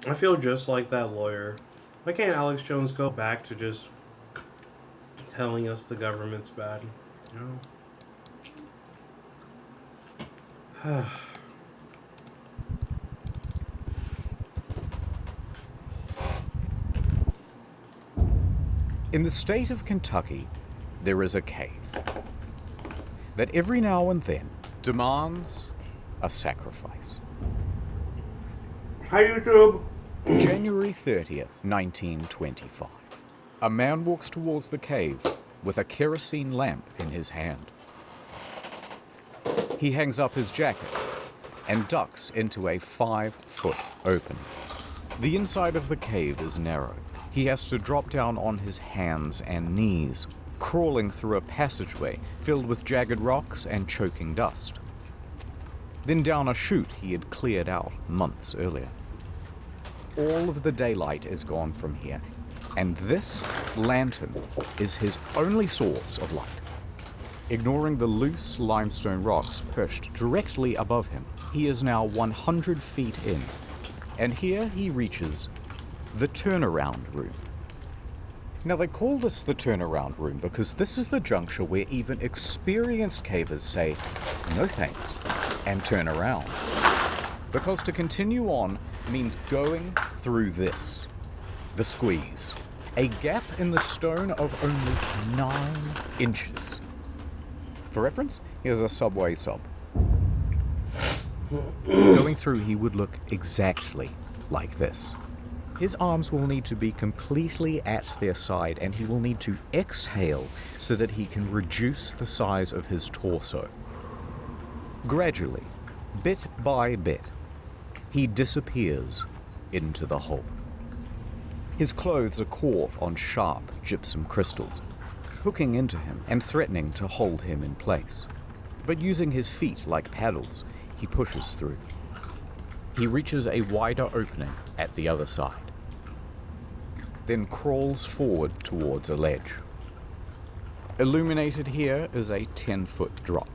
I feel just like that lawyer. Why can't Alex Jones go back to just telling us the government's bad? You know? In the state of Kentucky, there is a cave that every now and then demands a sacrifice. Hi, YouTube! January 30th, 1925. A man walks towards the cave with a kerosene lamp in his hand. He hangs up his jacket and ducks into a 5-foot opening. The inside of the cave is narrow. He has to drop down on his hands and knees, crawling through a passageway filled with jagged rocks and choking dust. Then down a chute he had cleared out months earlier. All of the daylight is gone from here, and this lantern is his only source of light. Ignoring the loose limestone rocks perched directly above him, he is now 100 feet in, and here he reaches the turnaround room. Now they call this the turnaround room because this is the juncture where even experienced cavers say no thanks and turn around. Because to continue on means going through this, the squeeze, a gap in the stone of only 9 inches. For reference, here's a subway sub. Going through, he would look exactly like this. His arms will need to be completely at their side, and he will need to exhale so that he can reduce the size of his torso. Gradually, bit by bit, he disappears into the hole. His clothes are caught on sharp gypsum crystals, hooking into him and threatening to hold him in place. But using his feet like paddles, he pushes through. He reaches a wider opening at the other side, then crawls forward towards a ledge. Illuminated here is a 10-foot drop.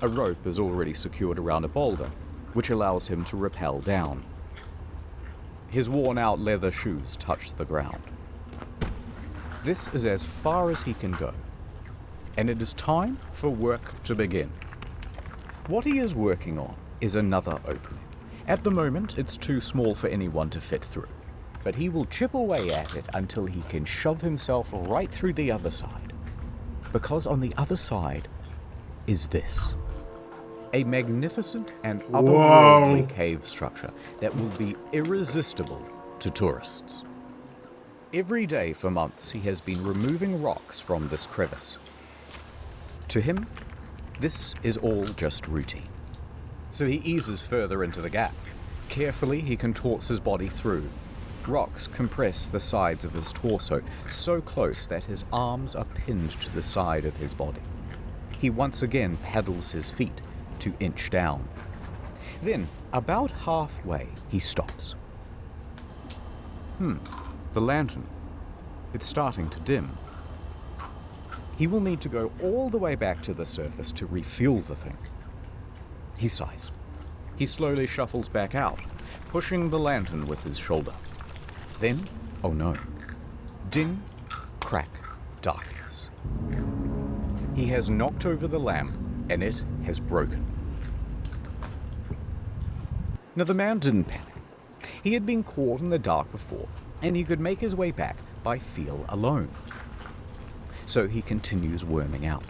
A rope is already secured around a boulder, which allows him to rappel down. His worn-out leather shoes touch the ground. This is as far as he can go, and it is time for work to begin. What he is working on is another opening. At the moment, it's too small for anyone to fit through, but he will chip away at it until he can shove himself right through the other side. Because on the other side is this. A magnificent and otherworldly cave structure that will be irresistible to tourists. Every day for months he has been removing rocks from this crevice. To him, this is all just routine. So he eases further into the gap. Carefully he contorts his body through. Rocks compress the sides of his torso so close that his arms are pinned to the side of his body. He once again paddles his feet to inch down. Then, about halfway, he stops. The lantern. It's starting to dim. He will need to go all the way back to the surface to refuel the thing. He sighs. He slowly shuffles back out, pushing the lantern with his shoulder. Then, oh no, dim, crack, darkness. He has knocked over the lamp, and it has broken. Now the man didn't panic. He had been caught in the dark before, and he could make his way back by feel alone. So he continues worming out,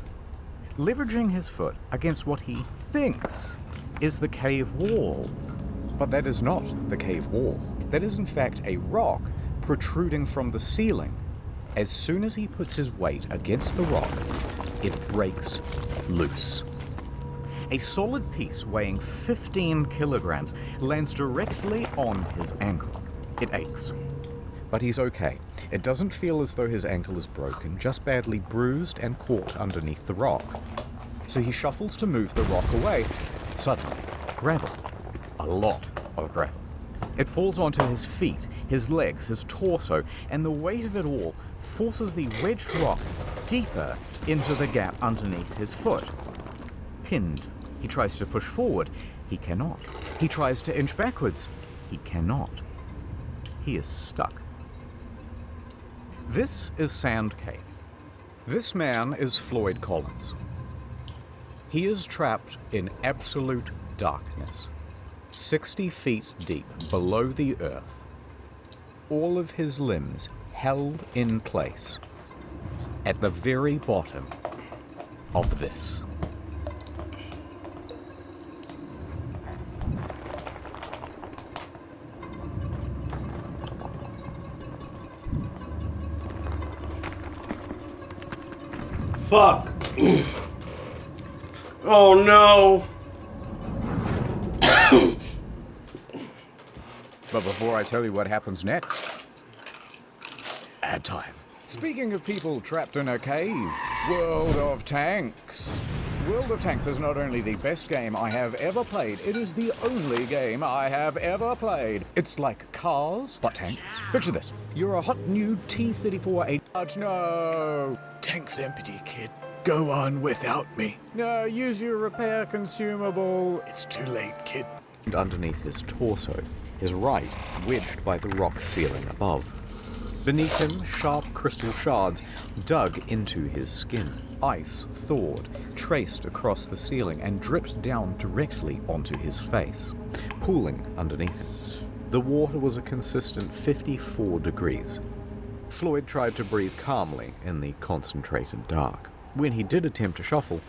leveraging his foot against what he thinks is the cave wall. But that is not the cave wall. That is in fact a rock protruding from the ceiling. As soon as he puts his weight against the rock, it breaks loose. A solid piece weighing 15 kilograms lands directly on his ankle. It aches. But he's okay. It doesn't feel as though his ankle is broken, just badly bruised and caught underneath the rock. So he shuffles to move the rock away. Suddenly, gravel. A lot of gravel. It falls onto his feet, his legs, his torso, and the weight of it all forces the wedged rock deeper into the gap underneath his foot. Pinned. He tries to push forward. He cannot. He tries to inch backwards. He cannot. he is stuck. This is Sand Cave. This man is Floyd Collins. He is trapped in absolute darkness, 60 feet deep below the earth, all of his limbs held in place at the very bottom of this. Fuck! Oh no! But before I tell you what happens next, ad time. Speaking of people trapped in a cave, World of Tanks. World of Tanks is not only the best game I have ever played, it is the only game I have ever played. It's like Cars, but tanks. Picture this. You're a hot new T-34A. No! Tank's empty, kid. Go on without me. No, use your repair consumable. It's too late, kid. And underneath his torso, his right wedged by the rock ceiling above. Beneath him, sharp crystal shards dug into his skin. Ice thawed, traced across the ceiling, and dripped down directly onto his face, pooling underneath him. The water was a consistent 54 degrees. Floyd tried to breathe calmly in the concentrated dark. When he did attempt to shuffle,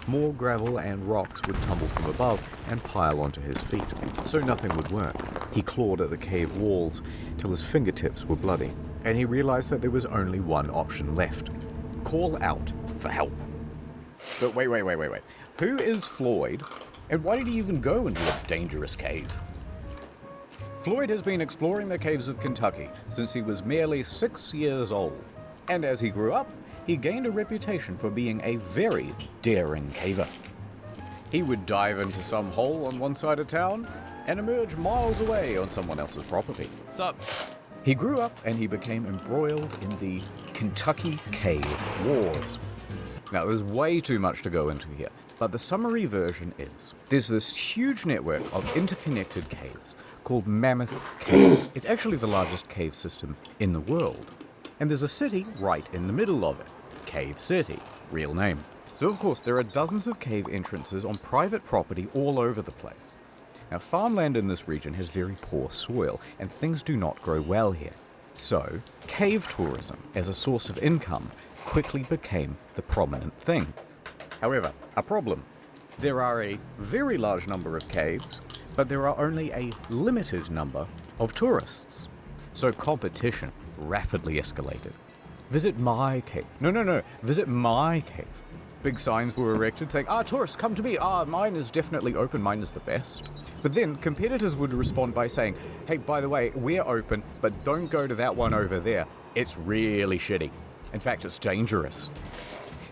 more gravel and rocks would tumble from above and pile onto his feet, so nothing would work. He clawed at the cave walls till his fingertips were bloody, and he realized that there was only one option left. Call out for help. But wait. Who is Floyd, and why did he even go into a dangerous cave? Floyd has been exploring the caves of Kentucky since he was merely 6 years old, and as he grew up, he gained a reputation for being a very daring caver. He would dive into some hole on one side of town and emerge miles away on someone else's property. Sup? He grew up and he became embroiled in the Kentucky Cave Wars. Now, there's way too much to go into here, but the summary version is there's this huge network of interconnected caves called Mammoth Caves. It's actually the largest cave system in the world. And there's a city right in the middle of it. Cave City, real name. So of course there are dozens of cave entrances on private property all over the place. Now farmland in this region has very poor soil and things do not grow well here. So cave tourism as a source of income quickly became the prominent thing. However, a problem. There are a very large number of caves, but there are only a limited number of tourists. So competition rapidly escalated. Visit my cave. No. Visit my cave. Big signs were erected saying, tourists, come to me. Mine is definitely open. Mine is the best. But then competitors would respond by saying, hey, by the way, we're open, but don't go to that one over there. It's really shitty. In fact, it's dangerous.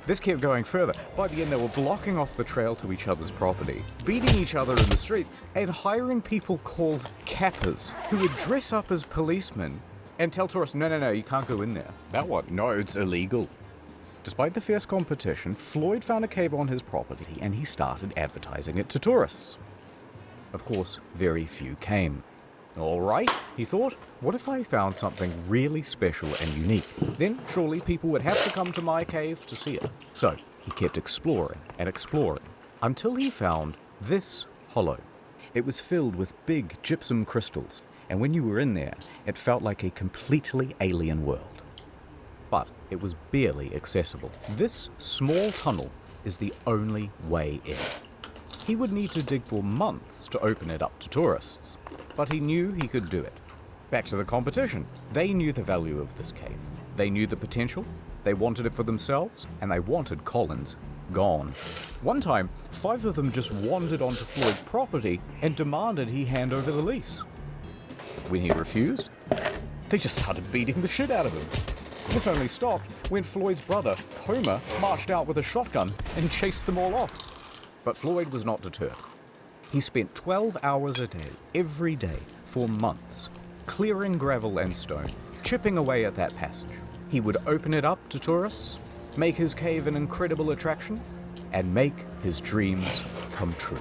This kept going further. By the end, they were blocking off the trail to each other's property, beating each other in the streets, and hiring people called cappers who would dress up as policemen and tell tourists, no, you can't go in there. That one? No, it's illegal. Despite the fierce competition, Floyd found a cave on his property and he started advertising it to tourists. Of course, very few came. All right, he thought, what if I found something really special and unique? Then surely people would have to come to my cave to see it. So he kept exploring and exploring until he found this hollow. It was filled with big gypsum crystals, and when you were in there, it felt like a completely alien world. But it was barely accessible. This small tunnel is the only way in. He would need to dig for months to open it up to tourists, but he knew he could do it. Back to the competition. They knew the value of this cave. They knew the potential, they wanted it for themselves, and they wanted Collins gone. One time, 5 of them just wandered onto Floyd's property and demanded he hand over the lease. When he refused, they just started beating the shit out of him. This only stopped when Floyd's brother, Homer, marched out with a shotgun and chased them all off. But Floyd was not deterred. He spent 12 hours a day, every day, for months, clearing gravel and stone, chipping away at that passage. He would open it up to tourists, make his cave an incredible attraction, and make his dreams come true.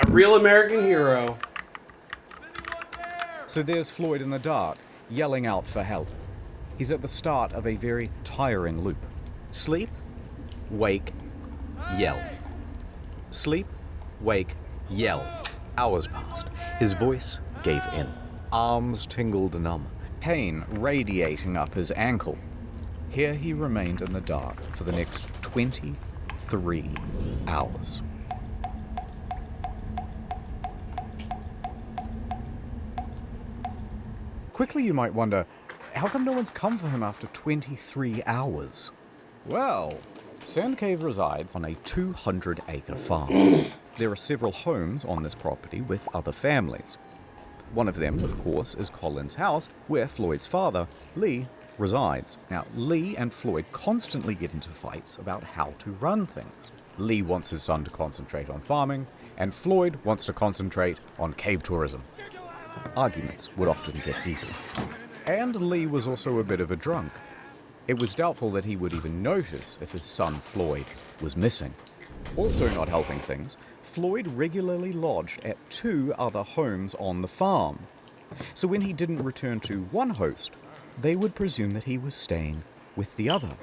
A real American hero. So there's Floyd in the dark, yelling out for help. He's at the start of a very tiring loop. Sleep, wake, yell. Sleep, wake, yell. Hours passed. His voice gave in. Arms tingled numb, pain radiating up his ankle. Here he remained in the dark for the next 23 hours. Quickly you might wonder, how come no one's come for him after 23 hours? Well, Sand Cave resides on a 200-acre farm. There are several homes on this property with other families. One of them, of course, is Colin's house, where Floyd's father, Lee, resides. Now, Lee and Floyd constantly get into fights about how to run things. Lee wants his son to concentrate on farming, and Floyd wants to concentrate on cave tourism. Arguments would often get heated. And Lee was also a bit of a drunk. It was doubtful that he would even notice if his son Floyd was missing. Also not helping things, Floyd regularly lodged at 2 other homes on the farm. So when he didn't return to one host, they would presume that he was staying with the other.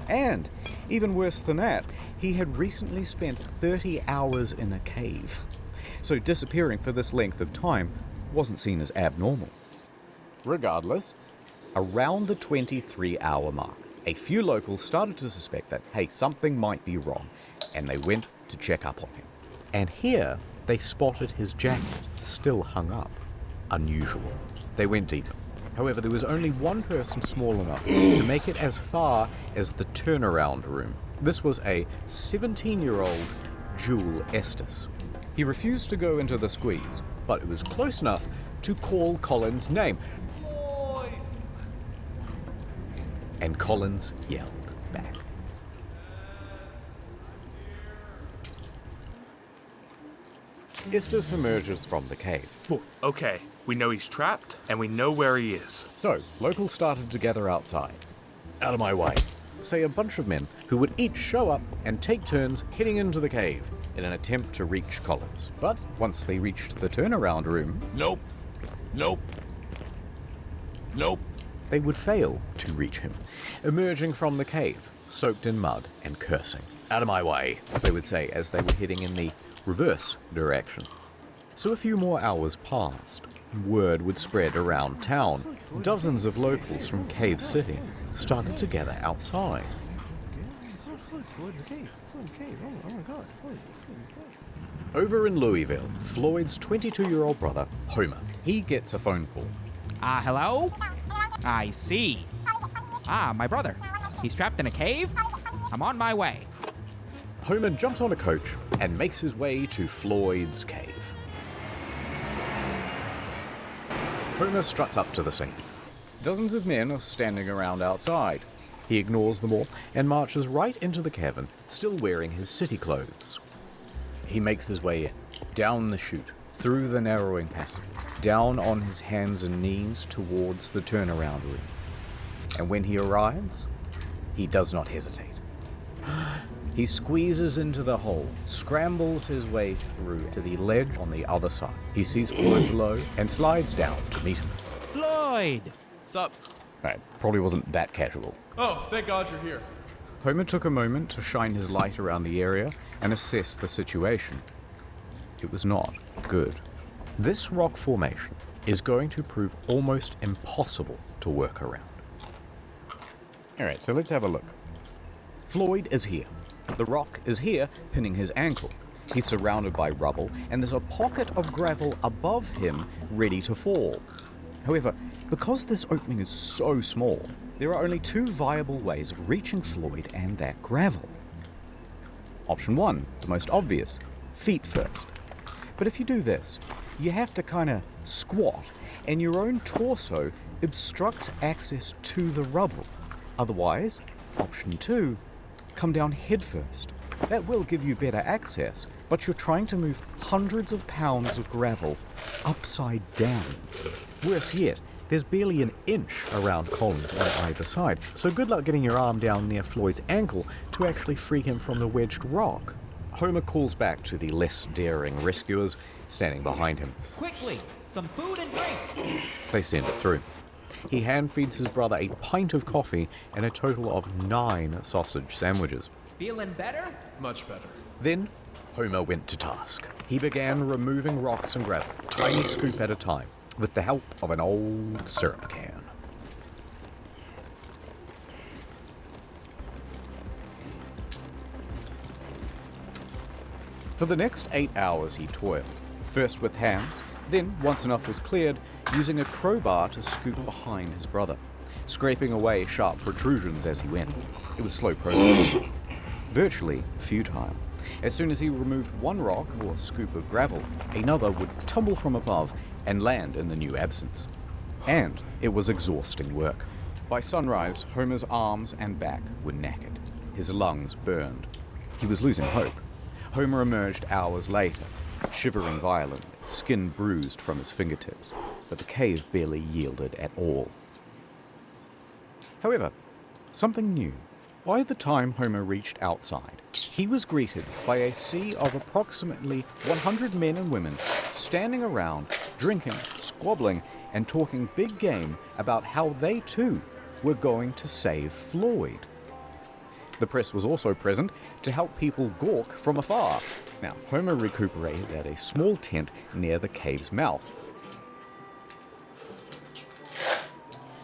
And, even worse than that, he had recently spent 30 hours in a cave. So disappearing for this length of time wasn't seen as abnormal. Regardless, around the 23-hour mark, a few locals started to suspect that, hey, something might be wrong, and they went to check up on him. And here, they spotted his jacket still hung up. Unusual. They went deeper. However, there was only one person small enough to make it as far as the turnaround room. This was a 17-year-old Jewel Estes. He refused to go into the squeeze, but it was close enough to call Colin's name. Floyd! And Collins yelled back. Estes emerges from the cave. Okay, we know he's trapped, and we know where he is. So, locals started to gather outside. Out of my way, say a bunch of men who would each show up and take turns heading into the cave in an attempt to reach Collins. But once they reached the turnaround room, Nope. they would fail to reach him, emerging from the cave, soaked in mud and cursing. Out of my way, they would say as they were heading in the reverse direction. So a few more hours passed. Word would spread around town. Dozens of locals from Cave City started to gather outside. Over in Louisville, Floyd's 22-year-old brother, Homer, he gets a phone call. Hello? I see. My brother. He's trapped in a cave? I'm on my way. Homer jumps on a coach and makes his way to Floyd's cave. Homer struts up to the scene. Dozens of men are standing around outside. He ignores them all and marches right into the cavern, still wearing his city clothes. He makes his way in, down the chute, through the narrowing passages, down on his hands and knees towards the turnaround room. And when he arrives, he does not hesitate. He squeezes into the hole, scrambles his way through to the ledge on the other side. He sees Floyd below and slides down to meet him. Floyd! Sup? Right, probably wasn't that casual. Oh, thank God you're here. Homer took a moment to shine his light around the area and assess the situation. It was not good. This rock formation is going to prove almost impossible to work around. Alright, so let's have a look. Floyd is here. The rock is here, pinning his ankle. He's surrounded by rubble, and there's a pocket of gravel above him, ready to fall. However, because this opening is so small, there are only 2 viable ways of reaching Floyd and that gravel. Option 1, the most obvious, feet first. But if you do this, you have to kind of squat, and your own torso obstructs access to the rubble. Otherwise, option 2, come down head first. That will give you better access, but you're trying to move hundreds of pounds of gravel upside down. Worse yet, there's barely an inch around Collins on either side, so good luck getting your arm down near Floyd's ankle to actually free him from the wedged rock. Homer calls back to the less daring rescuers standing behind him. Quickly, some food and drink. They send it through. He hand-feeds his brother a pint of coffee and a total of 9 sausage sandwiches. Feeling better? Much better. Then, Homer went to task. He began removing rocks and gravel, tiny scoop at a time, with the help of an old syrup can. For the next 8 hours he toiled, first with hands, then, once enough was cleared, using a crowbar to scoop behind his brother, scraping away sharp protrusions as he went. It was slow progress, virtually futile. As soon as he removed one rock or scoop of gravel, another would tumble from above and land in the new absence. And it was exhausting work. By sunrise, Homer's arms and back were knackered. His lungs burned. He was losing hope. Homer emerged hours later, shivering violently, skin bruised from his fingertips, but the cave barely yielded at all. However, something new. By the time Homer reached outside, he was greeted by a sea of approximately 100 men and women standing around, drinking, squabbling, and talking big game about how they too were going to save Floyd. The press was also present to help people gawk from afar. Now, Homer recuperated at a small tent near the cave's mouth.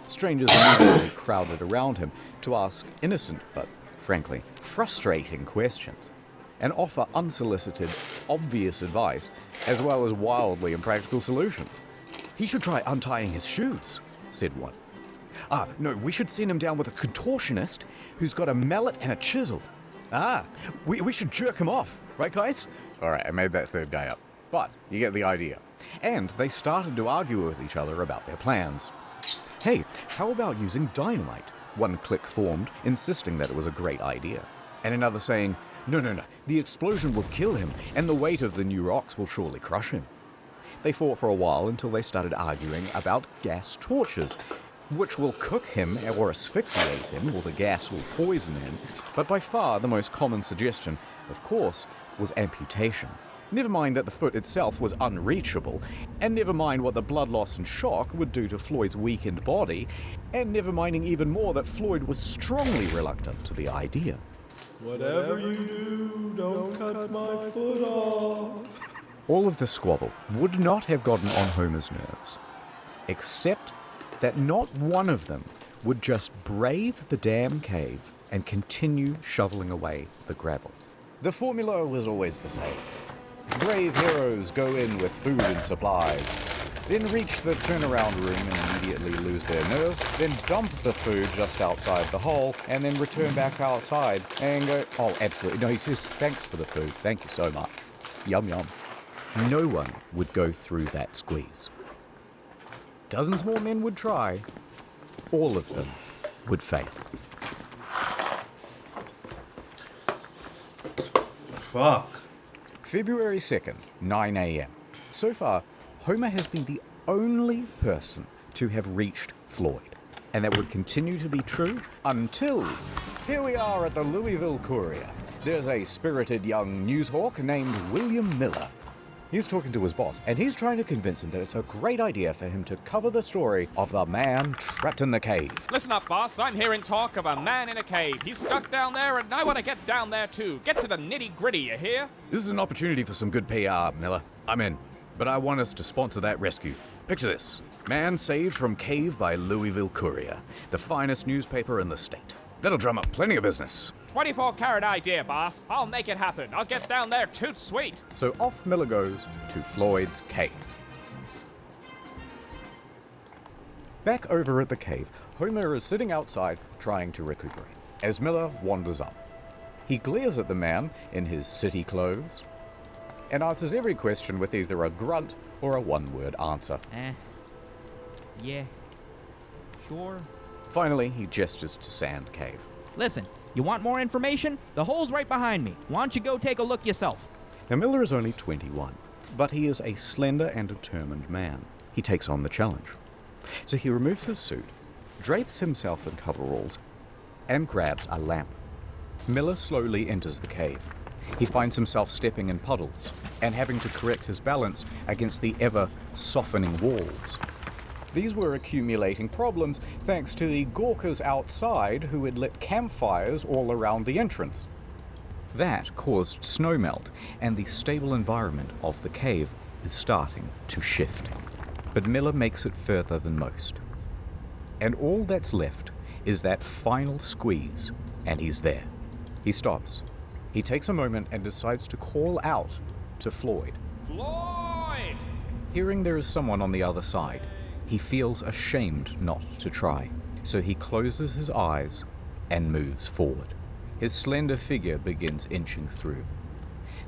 Strangers immediately crowded around him to ask innocent but, frankly, frustrating questions, and offer unsolicited, obvious advice, as well as wildly impractical solutions. "He should try untying his shoes," said one. "No, we should send him down with a contortionist who's got a mallet and a chisel. We should jerk him off, right, guys?" All right, I made that third guy up, but you get the idea. And they started to argue with each other about their plans. "Hey, how about using dynamite?" One clique formed, insisting that it was a great idea. And another saying, No, the explosion will kill him, and the weight of the new rocks will surely crush him." They fought for a while until they started arguing about gas torches, which will cook him or asphyxiate him, or the gas will poison him. But by far the most common suggestion, of course, was amputation. Never mind that the foot itself was unreachable, and never mind what the blood loss and shock would do to Floyd's weakened body, and never minding even more that Floyd was strongly reluctant to the idea. Whatever you do, don't cut my foot off. All of the squabble would not have gotten on Homer's nerves, except that not one of them would just brave the damn cave and continue shoveling away the gravel. The formula was always the same. Brave heroes go in with food and supplies, then reach the turnaround room and immediately lose their nerve, then dump the food just outside the hole, and then return back outside and go, "Oh, absolutely. No," he says, "Thanks for the food. Thank you so much. Yum, yum." No one would go through that squeeze. Dozens more men would try. All of them would fail. Fuck. February 2nd, 9 a.m. So far, Homer has been the only person to have reached Floyd, and that would continue to be true until here we are at the Louisville Courier. There's a spirited young newshawk named William Miller. He's talking to his boss, and he's trying to convince him that it's a great idea for him to cover the story of the man trapped in the cave. Listen up, boss. I'm hearing talk of a man in a cave. He's stuck down there, and I want to get down there, too. Get to the nitty-gritty, you hear? This is an opportunity for some good PR, Miller. I'm in. But I want us to sponsor that rescue. Picture this. Man saved from cave by Louisville Courier, the finest newspaper in the state. That'll drum up plenty of business. 24-carat idea, boss. I'll make it happen. I'll get down there toot sweet. So off Miller goes to Floyd's cave. Back over at the cave, Homer is sitting outside trying to recuperate, as Miller wanders up. He glares at the man in his city clothes and answers every question with either a grunt or a one-word answer. Yeah. Sure. Finally, he gestures to Sand Cave. Listen, you want more information? The hole's right behind me. Why don't you go take a look yourself? Now, Miller is only 21, but he is a slender and determined man. He takes on the challenge. So he removes his suit, drapes himself in coveralls, and grabs a lamp. Miller slowly enters the cave. He finds himself stepping in puddles and having to correct his balance against the ever-softening walls. These were accumulating problems thanks to the Gawkers outside who had lit campfires all around the entrance. That caused snowmelt, and the stable environment of the cave is starting to shift. But Miller makes it further than most. And all that's left is that final squeeze, and he's there. He stops. He takes a moment and decides to call out to Floyd. Floyd! Hearing there is someone on the other side, he feels ashamed not to try, so he closes his eyes and moves forward. His slender figure begins inching through.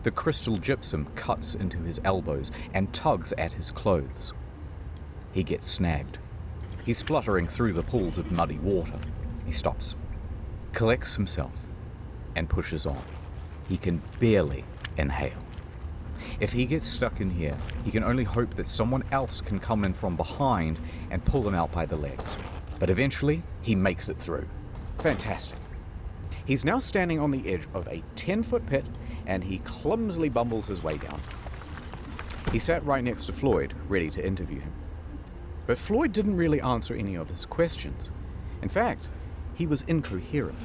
The crystal gypsum cuts into his elbows and tugs at his clothes. He gets snagged. He's spluttering through the pools of muddy water. He stops, collects himself, and pushes on. He can barely inhale. If he gets stuck in here, he can only hope that someone else can come in from behind and pull him out by the legs. But eventually, he makes it through. Fantastic. He's now standing on the edge of a 10-foot pit, and he clumsily bumbles his way down. He sat right next to Floyd, ready to interview him. But Floyd didn't really answer any of his questions. In fact, he was incoherent.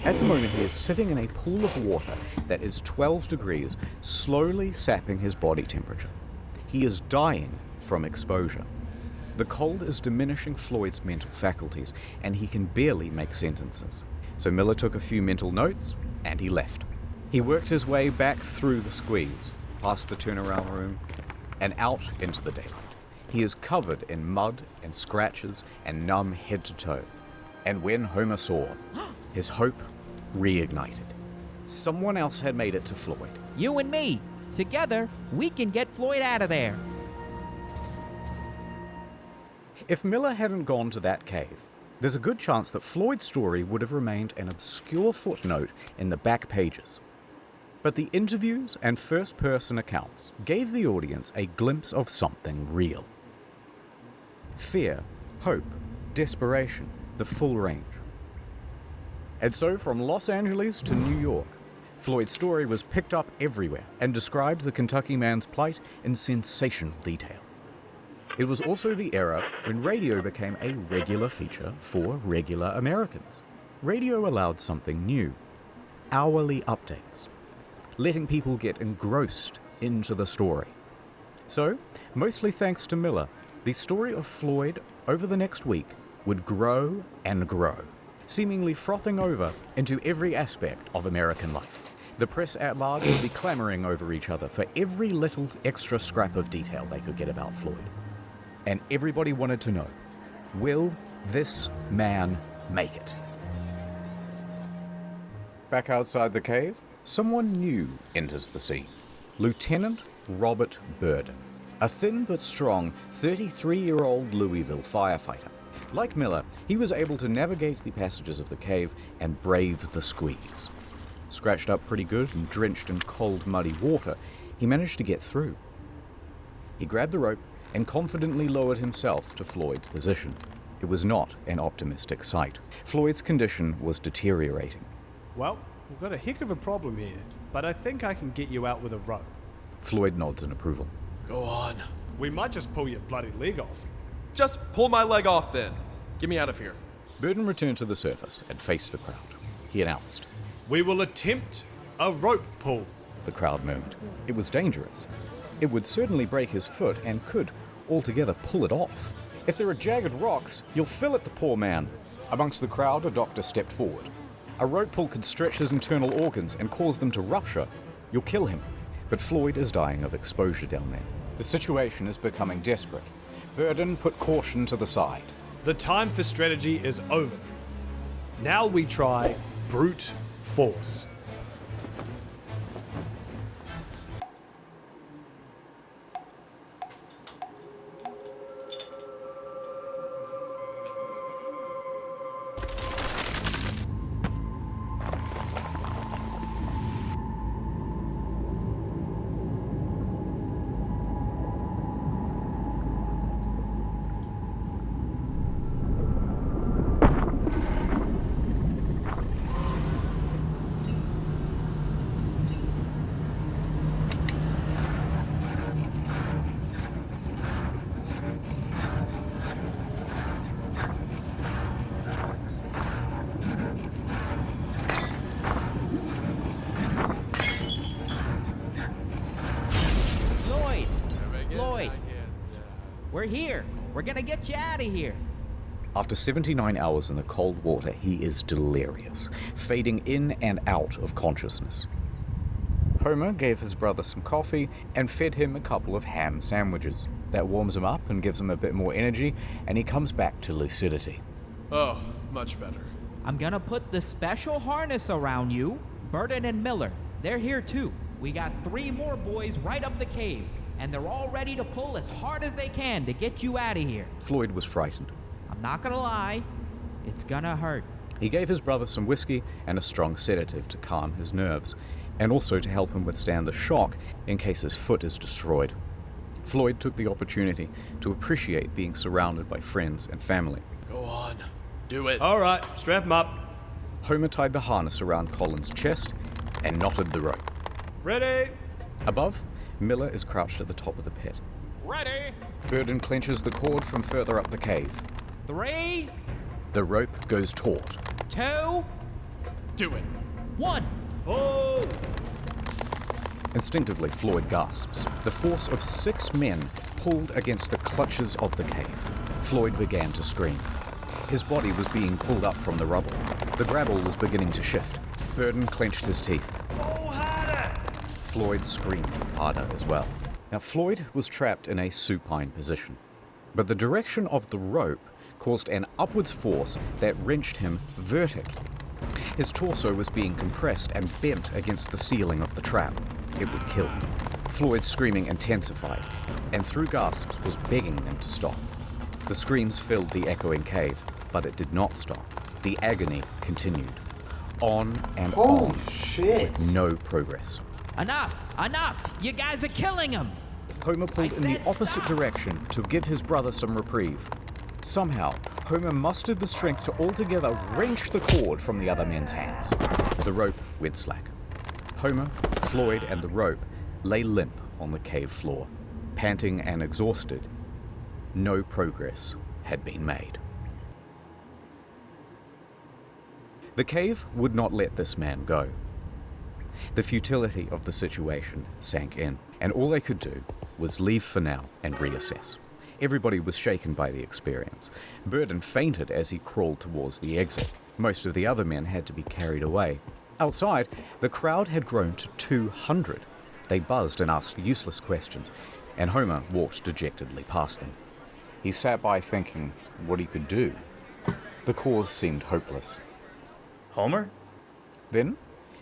At the moment, he is sitting in a pool of water that is 12 degrees, slowly sapping his body temperature. He is dying from exposure. The cold is diminishing Floyd's mental faculties, and he can barely make sentences. So Miller took a few mental notes, and he left. He worked his way back through the squeeze, past the turnaround room, and out into the daylight. He is covered in mud and scratches and numb head to toe. And when Homer saw, his hope reignited. Someone else had made it to Floyd. You and me. Together, we can get Floyd out of there. If Miller hadn't gone to that cave, there's a good chance that Floyd's story would have remained an obscure footnote in the back pages. But the interviews and first-person accounts gave the audience a glimpse of something real. Fear, hope, desperation, the full range. And so from Los Angeles to New York, Floyd's story was picked up everywhere and described the Kentucky man's plight in sensational detail. It was also the era when radio became a regular feature for regular Americans. Radio allowed something new, hourly updates, letting people get engrossed into the story. So, mostly thanks to Miller, the story of Floyd over the next week would grow and grow, seemingly frothing over into every aspect of American life. The press at large would be clamoring over each other for every little extra scrap of detail they could get about Floyd. And everybody wanted to know, will this man make it? Back outside the cave, someone new enters the scene. Lieutenant Robert Burden, a thin but strong 33-year-old Louisville firefighter. Like Miller, he was able to navigate the passages of the cave and brave the squeeze. Scratched up pretty good and drenched in cold, muddy water, he managed to get through. He grabbed the rope and confidently lowered himself to Floyd's position. It was not an optimistic sight. Floyd's condition was deteriorating. Well, we've got a heck of a problem here, but I think I can get you out with a rope. Floyd nods in approval. Go on. We might just pull your bloody leg off. Just pull my leg off then. Get me out of here. Burden returned to the surface and faced the crowd. He announced, We will attempt a rope pull. The crowd murmured. It was dangerous. It would certainly break his foot and could altogether pull it off. If there are jagged rocks, you'll fillet the poor man. Amongst the crowd, a doctor stepped forward. A rope pull could stretch his internal organs and cause them to rupture. You'll kill him. But Floyd is dying of exposure down there. The situation is becoming desperate. Burden put caution to the side. The time for strategy is over. Now we try brute force. We're here. We're gonna get you out of here. After 79 hours in the cold water, he is delirious, fading in and out of consciousness. Homer gave his brother some coffee and fed him a couple of ham sandwiches. That warms him up and gives him a bit more energy, and he comes back to lucidity. Oh, much better. I'm gonna put the special harness around you. Burden and Miller, they're here too. We got 3 more boys right up the cave, and they're all ready to pull as hard as they can to get you out of here. Floyd was frightened. I'm not gonna lie, it's gonna hurt. He gave his brother some whiskey and a strong sedative to calm his nerves, and also to help him withstand the shock in case his foot is destroyed. Floyd took the opportunity to appreciate being surrounded by friends and family. Go on. Do it. All right, strap him up. Homer tied the harness around Colin's chest and knotted the rope. Ready? Above, Miller is crouched at the top of the pit. Ready? Burden clenches the cord from further up the cave. 3, The rope goes taut. 2, Do it. 1. Oh! Instinctively, Floyd gasps. The force of 6 men pulled against the clutches of the cave. Floyd began to scream. His body was being pulled up from the rubble. The gravel was beginning to shift. Burden clenched his teeth. Oh, harder! Floyd screamed harder as well. Now, Floyd was trapped in a supine position, but the direction of the rope caused an upwards force that wrenched him vertically. His torso was being compressed and bent against the ceiling of the trap. It would kill him. Floyd's screaming intensified, and through gasps was begging them to stop. The screams filled the echoing cave, but it did not stop. The agony continued. On and Holy on, shit. with no progress. Enough! Enough! You guys are killing him! Homer pulled I in the said opposite stop. direction to give his brother some reprieve. Somehow, Homer mustered the strength to altogether wrench the cord from the other men's hands. The rope went slack. Homer, Floyd, and the rope lay limp on the cave floor, panting and exhausted. No progress had been made. The cave would not let this man go. The futility of the situation sank in, and all they could do was leave for now and reassess. Everybody was shaken by the experience. Burden fainted as he crawled towards the exit. Most of the other men had to be carried away. Outside, the crowd had grown to 200. They buzzed and asked useless questions, and Homer walked dejectedly past them. He sat by thinking what he could do. The cause seemed hopeless. Homer? Then,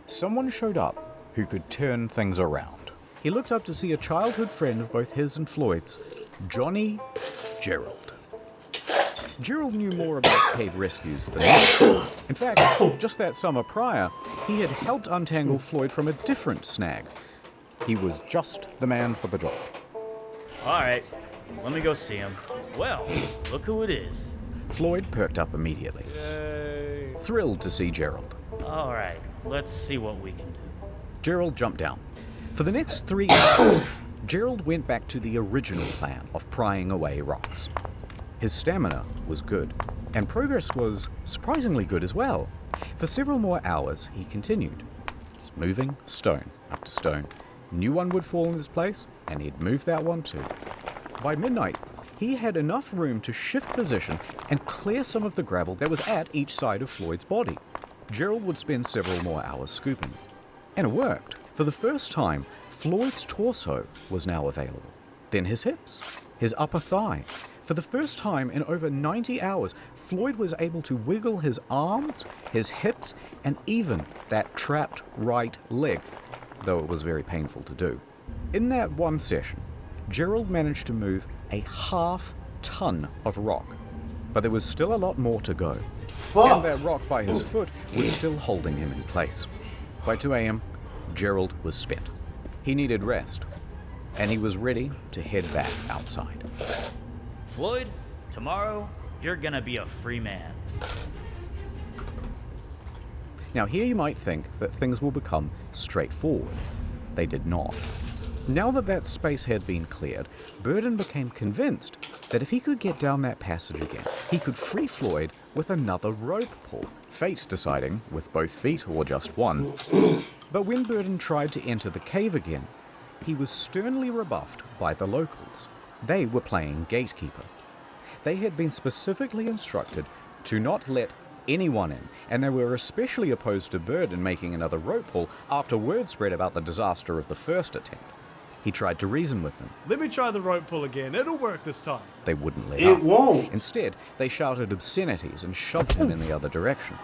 someone showed up who could turn things around. He looked up to see a childhood friend of both his and Floyd's, Johnny Gerald. Gerald knew more about cave rescues than me. In fact, just that summer prior, he had helped untangle Floyd from a different snag. He was just the man for the job. All right, let me go see him. Well, look who it is. Floyd perked up immediately, thrilled to see Gerald. All right, let's see what we can do. Gerald jumped down. For the next 3 hours, Gerald went back to the original plan of prying away rocks. His stamina was good, and progress was surprisingly good as well. For several more hours, he continued, just moving stone after stone. New one would fall in its place, and he'd move that one too. By midnight, he had enough room to shift position and clear some of the gravel that was at each side of Floyd's body. Gerald would spend several more hours scooping. And it worked. For the first time, Floyd's torso was now available. Then his hips, his upper thigh. For the first time in over 90 hours, Floyd was able to wiggle his arms, his hips, and even that trapped right leg, though it was very painful to do. In that one session, Gerald managed to move a half-ton of rock, but there was still a lot more to go. Fuck. And that rock by his foot was still holding him in place. By 2 a.m., Gerald was spent. He needed rest, and he was ready to head back outside. Floyd, tomorrow, you're gonna be a free man. Now here you might think that things will become straightforward. They did not. Now that space had been cleared, Burden became convinced that if he could get down that passage again, he could free Floyd with another rope pull, fate deciding with both feet or just one. But when Burden tried to enter the cave again, he was sternly rebuffed by the locals. They were playing gatekeeper. They had been specifically instructed to not let anyone in, and they were especially opposed to Burden making another rope pull after word spread about the disaster of the first attempt. He tried to reason with them. Let me try the rope pull again. It'll work this time. They wouldn't let It up. won't. Instead, they shouted obscenities and shoved him in the other direction.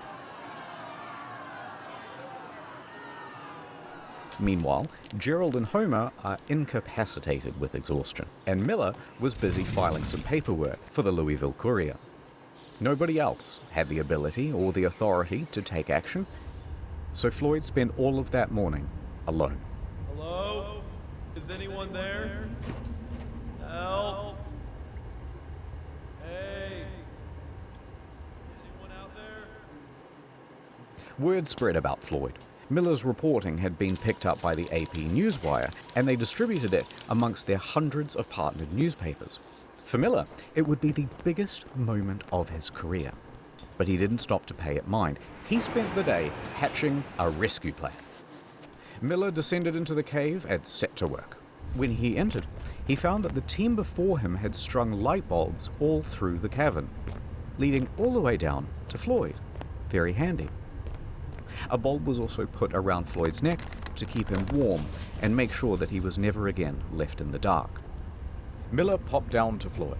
Meanwhile, Gerald and Homer are incapacitated with exhaustion, and Miller was busy filing some paperwork for the Louisville Courier. Nobody else had the ability or the authority to take action, so Floyd spent all of that morning alone. Hello? Is anyone there? Help? Hey? Anyone out there? Word spread about Floyd. Miller's reporting had been picked up by the AP Newswire, and they distributed it amongst their hundreds of partnered newspapers. For Miller, it would be the biggest moment of his career. But he didn't stop to pay it mind. He spent the day hatching a rescue plan. Miller descended into the cave and set to work. When he entered, he found that the team before him had strung light bulbs all through the cavern, leading all the way down to Floyd. Very handy. A bulb was also put around Floyd's neck to keep him warm and make sure that he was never again left in the dark. Miller popped down to Floyd.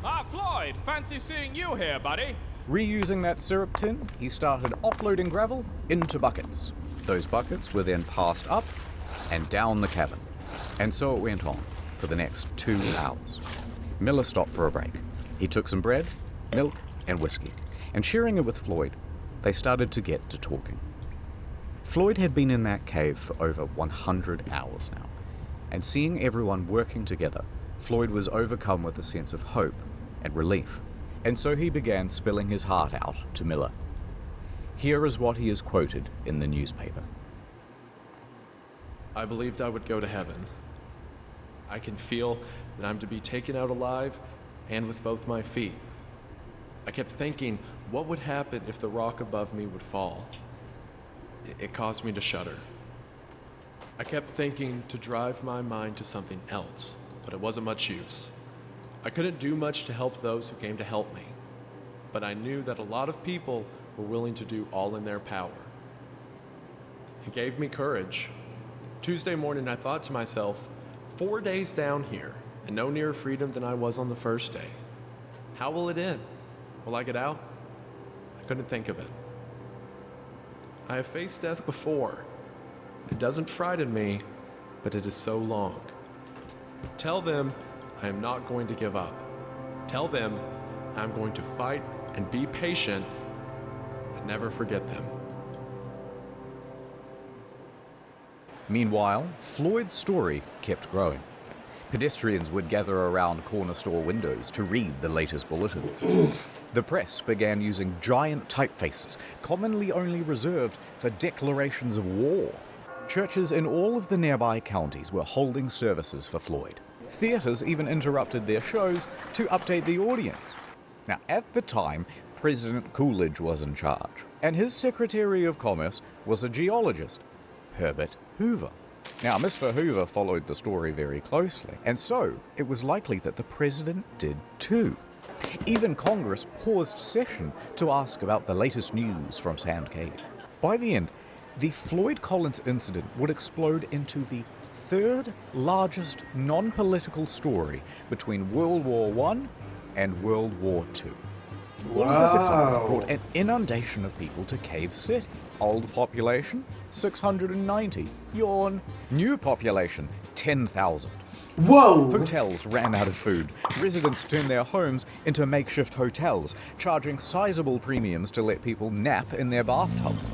Ah, Floyd, fancy seeing you here, buddy. Reusing that syrup tin, he started offloading gravel into buckets. Those buckets were then passed up and down the cavern. And so it went on for the next 2 hours. Miller stopped for a break. He took some bread, milk, and whiskey, and sharing it with Floyd, they started to get to talking. Floyd had been in that cave for over 100 hours now, and seeing everyone working together, Floyd was overcome with a sense of hope and relief, and so he began spilling his heart out to Miller. Here is what he is quoted in the newspaper. I believed I would go to heaven. I can feel that I'm to be taken out alive and with both my feet. I kept thinking, what would happen if the rock above me would fall? It caused me to shudder. I kept thinking to drive my mind to something else, but it wasn't much use. I couldn't do much to help those who came to help me, but I knew that a lot of people were willing to do all in their power. It gave me courage. Tuesday morning, I thought to myself, 4 days down here, and no nearer freedom than I was on the first day. How will it end? Will I get out? I couldn't think of it. I have faced death before. It doesn't frighten me, but it is so long. Tell them I am not going to give up. Tell them I'm going to fight and be patient and never forget them. Meanwhile, Floyd's story kept growing. Pedestrians would gather around corner store windows to read the latest bulletins. The press began using giant typefaces, commonly only reserved for declarations of war. Churches in all of the nearby counties were holding services for Floyd. Theaters even interrupted their shows to update the audience. Now, at the time, President Coolidge was in charge, and his Secretary of Commerce was a geologist, Herbert Hoover. Now, Mr. Hoover followed the story very closely, and so it was likely that the president did too. Even Congress paused session to ask about the latest news from Sand Cave. By the end, the Floyd Collins incident would explode into the third largest non-political story between World War I and World War II. All of this excitement brought an inundation of people to Cave City. Old population, 690. Yawn. New population, 10,000. Whoa! Hotels ran out of food. Residents turned their homes into makeshift hotels, charging sizable premiums to let people nap in their bathtubs.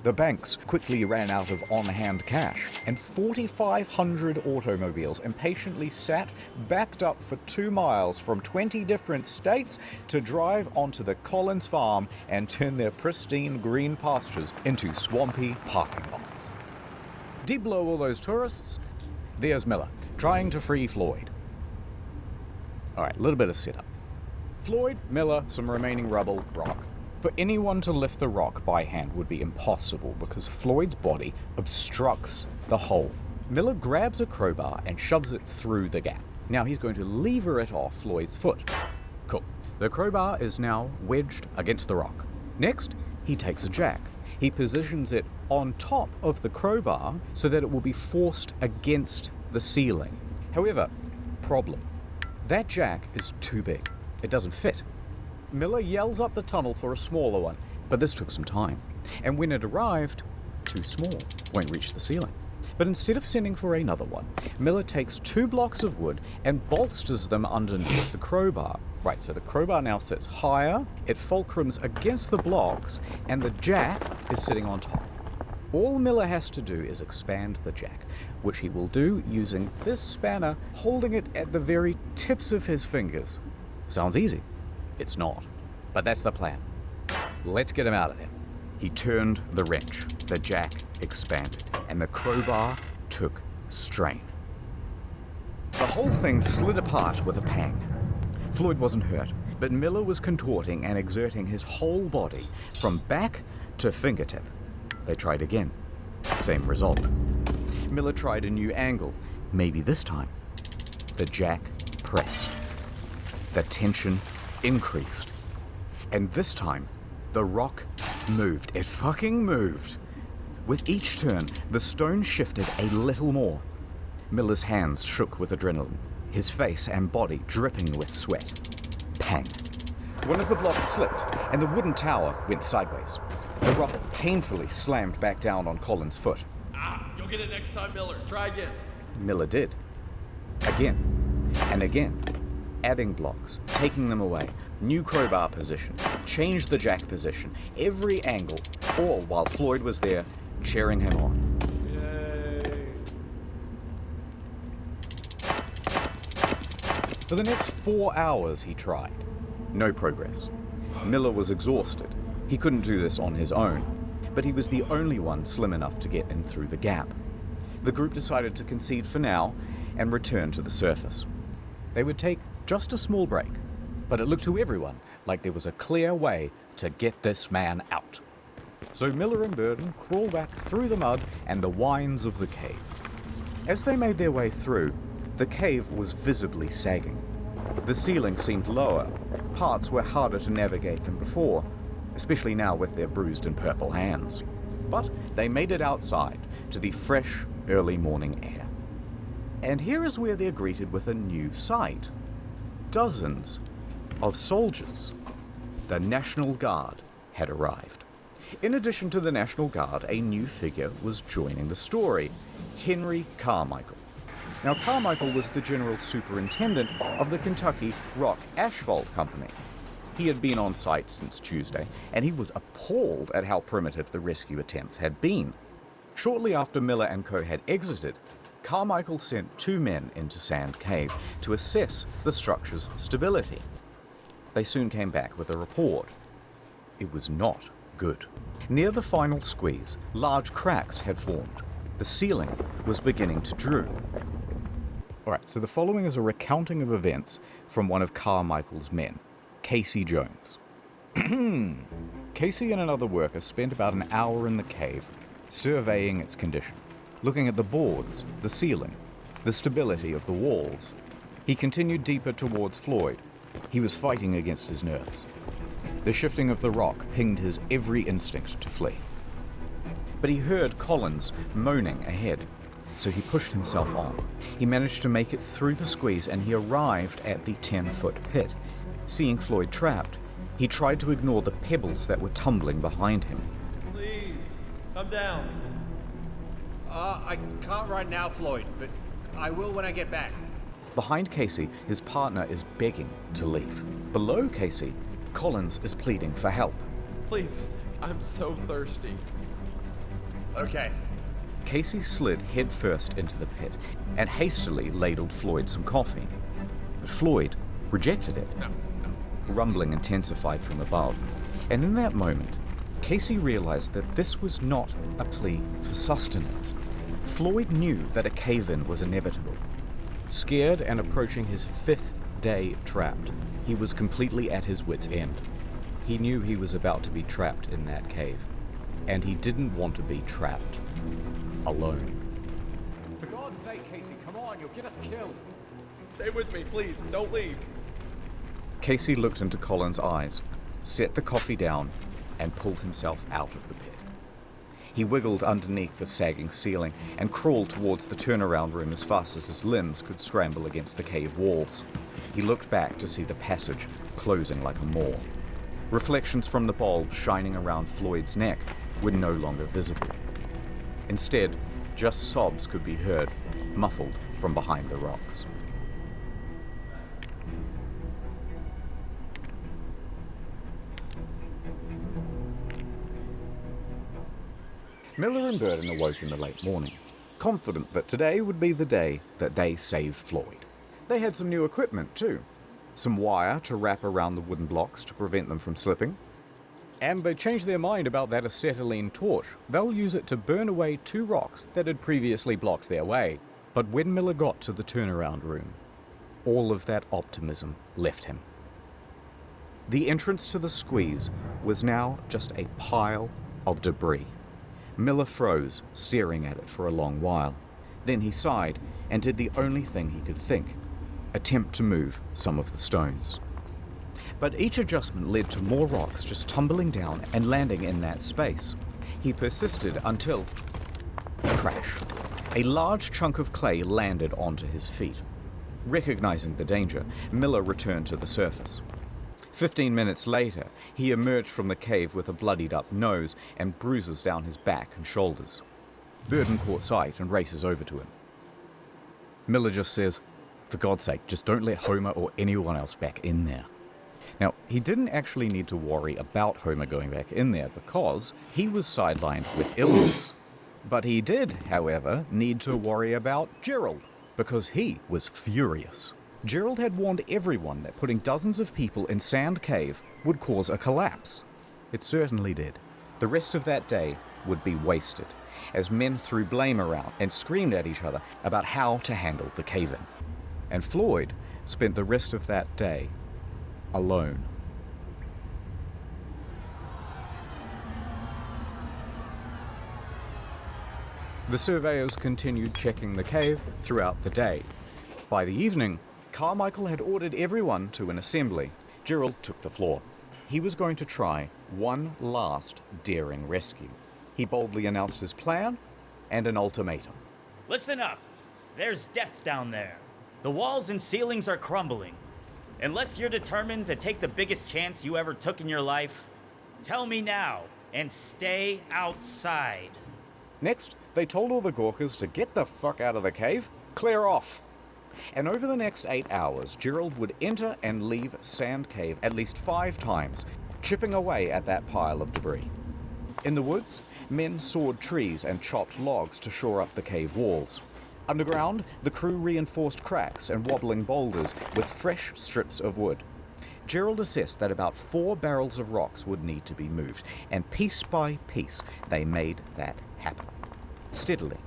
The banks quickly ran out of on-hand cash, and 4,500 automobiles impatiently sat backed up for 2 miles from 20 different states to drive onto the Collins farm and turn their pristine green pastures into swampy parking lots. Deep below all those tourists, there's Miller, trying to free Floyd. Alright, a little bit of setup. Floyd, Miller, some remaining rubble, rock. For anyone to lift the rock by hand would be impossible because Floyd's body obstructs the hole. Miller grabs a crowbar and shoves it through the gap. Now he's going to lever it off Floyd's foot. Cool. The crowbar is now wedged against the rock. Next, he takes a jack. He positions it on top of the crowbar so that it will be forced against the ceiling. However, problem. That jack is too big. It doesn't fit. Miller yells up the tunnel for a smaller one, but this took some time. And when it arrived, too small, won't reach the ceiling. But instead of sending for another one, Miller takes 2 blocks of wood and bolsters them underneath the crowbar. Right, so the crowbar now sits higher, it fulcrums against the blocks, and the jack is sitting on top. All Miller has to do is expand the jack, which he will do using this spanner, holding it at the very tips of his fingers. Sounds easy. It's not, but that's the plan. Let's get him out of there. He turned the wrench, the jack expanded, and the crowbar took strain. The whole thing slid apart with a pang. Floyd wasn't hurt, but Miller was contorting and exerting his whole body from back to fingertip. They tried again. Same result. Miller tried a new angle, maybe this time. The jack pressed. The tension increased. And this time, the rock moved. It fucking moved. With each turn, the stone shifted a little more. Miller's hands shook with adrenaline, his face and body dripping with sweat. Pang. One of the blocks slipped, and the wooden tower went sideways. The rock painfully slammed back down on Colin's foot. You'll get it next time, Miller. Try again. Miller did. Again. And again. Adding blocks, taking them away, new crowbar position, changed the jack position, every angle, all while Floyd was there, cheering him on. Yay. For the next 4 hours he tried. No progress. Miller was exhausted. He couldn't do this on his own, but he was the only one slim enough to get in through the gap. The group decided to concede for now and return to the surface. They would take just a small break, but it looked to everyone like there was a clear way to get this man out. So Miller and Burden crawled back through the mud and the wines of the cave. As they made their way through, the cave was visibly sagging. The ceiling seemed lower. Parts were harder to navigate than before, especially now with their bruised and purple hands. But they made it outside to the fresh, early morning air. And here is where they're greeted with a new sight. Dozens of soldiers. The National Guard had arrived. In addition to the National Guard, a new figure was joining the story, Henry Carmichael. Now, Carmichael was the general superintendent of the Kentucky Rock Asphalt Company. He had been on site since Tuesday, and he was appalled at how primitive the rescue attempts had been. Shortly after Miller and co. had exited, Carmichael sent 2 men into Sand Cave to assess the structure's stability. They soon came back with a report. It was not good. Near the final squeeze, large cracks had formed. The ceiling was beginning to droop. Alright, so the following is a recounting of events from one of Carmichael's men, Casey Jones. Casey and another worker spent about an hour in the cave, surveying its condition, looking at the boards, the ceiling, the stability of the walls. He continued deeper towards Floyd. He was fighting against his nerves. The shifting of the rock pinged his every instinct to flee. But he heard Collins moaning ahead, so he pushed himself on. He managed to make it through the squeeze and he arrived at the 10-foot pit. Seeing Floyd trapped, he tried to ignore the pebbles that were tumbling behind him. Please, come down. I can't right now, Floyd, but I will when I get back. Behind Casey, his partner is begging to leave. Below Casey, Collins is pleading for help. Please, I'm so thirsty. Okay. Casey slid headfirst into the pit and hastily ladled Floyd some coffee. But Floyd rejected it. No. Rumbling intensified from above, and in that moment, Casey realized that this was not a plea for sustenance. Floyd knew that a cave-in was inevitable. Scared and approaching his 5th day trapped, he was completely at his wit's end. He knew he was about to be trapped in that cave, and he didn't want to be trapped alone. For God's sake, Casey, come on, you'll get us killed. Stay with me, please. Don't leave. Casey looked into Colin's eyes, set the coffee down, and pulled himself out of the pit. He wiggled underneath the sagging ceiling and crawled towards the turnaround room as fast as his limbs could scramble against the cave walls. He looked back to see the passage closing like a maw. Reflections from the bulb shining around Floyd's neck were no longer visible. Instead, just sobs could be heard, muffled from behind the rocks. Miller and Burden awoke in the late morning, confident that today would be the day that they saved Floyd. They had some new equipment too. Some wire to wrap around the wooden blocks to prevent them from slipping. And they changed their mind about that acetylene torch. They'll use it to burn away 2 rocks that had previously blocked their way. But when Miller got to the turnaround room, all of that optimism left him. The entrance to the squeeze was now just a pile of debris. Miller froze, staring at it for a long while. Then he sighed and did the only thing he could think: attempt to move some of the stones. But each adjustment led to more rocks just tumbling down and landing in that space. He persisted until... crash. A large chunk of clay landed onto his feet. Recognizing the danger, Miller returned to the surface. 15 minutes later, he emerged from the cave with a bloodied-up nose and bruises down his back and shoulders. Burden caught sight and races over to him. Miller just says, "For God's sake, just don't let Homer or anyone else back in there." Now, he didn't actually need to worry about Homer going back in there because he was sidelined with illness. But he did, however, need to worry about Gerald because he was furious. Gerald had warned everyone that putting dozens of people in Sand Cave would cause a collapse. It certainly did. The rest of that day would be wasted, as men threw blame around and screamed at each other about how to handle the cave-in. And Floyd spent the rest of that day alone. The surveyors continued checking the cave throughout the day. By the evening, Carmichael had ordered everyone to an assembly. Gerald took the floor. He was going to try one last daring rescue. He boldly announced his plan and an ultimatum. Listen up. There's death down there. The walls and ceilings are crumbling. Unless you're determined to take the biggest chance you ever took in your life, tell me now and stay outside. Next, they told all the Gawkers to get the fuck out of the cave, clear off. And over the next 8 hours, Gerald would enter and leave Sand Cave at least 5 times, chipping away at that pile of debris. In the woods, men sawed trees and chopped logs to shore up the cave walls. Underground, the crew reinforced cracks and wobbling boulders with fresh strips of wood. Gerald assessed that about 4 barrels of rocks would need to be moved, and piece by piece, they made that happen. Steadily,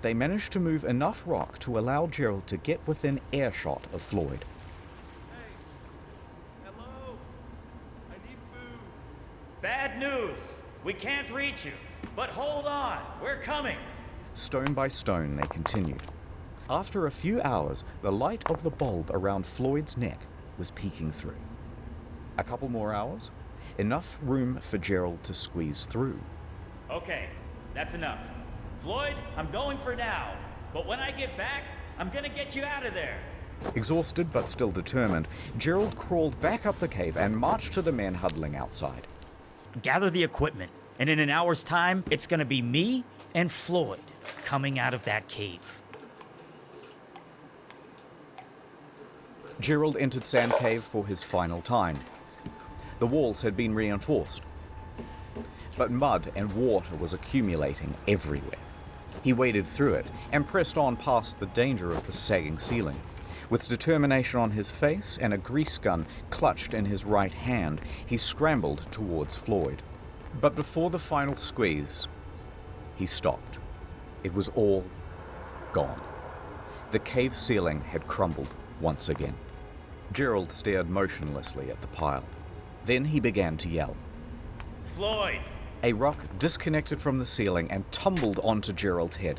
they managed to move enough rock to allow Gerald to get within earshot of Floyd. Hey. Hello. I need food. Bad news. We can't reach you. But hold on. We're coming. Stone by stone, they continued. After a few hours, the light of the bulb around Floyd's neck was peeking through. A couple more hours, enough room for Gerald to squeeze through. Okay, that's enough. Floyd, I'm going for now. But when I get back, I'm gonna get you out of there. Exhausted but still determined, Gerald crawled back up the cave and marched to the men huddling outside. Gather the equipment, and in an hour's time, it's gonna be me and Floyd coming out of that cave. Gerald entered Sand Cave for his final time. The walls had been reinforced, but mud and water was accumulating everywhere. He waded through it and pressed on past the danger of the sagging ceiling. With determination on his face and a grease gun clutched in his right hand, he scrambled towards Floyd. But before the final squeeze, he stopped. It was all gone. The cave ceiling had crumbled once again. Gerald stared motionlessly at the pile. Then he began to yell. Floyd! A rock disconnected from the ceiling and tumbled onto Gerald's head.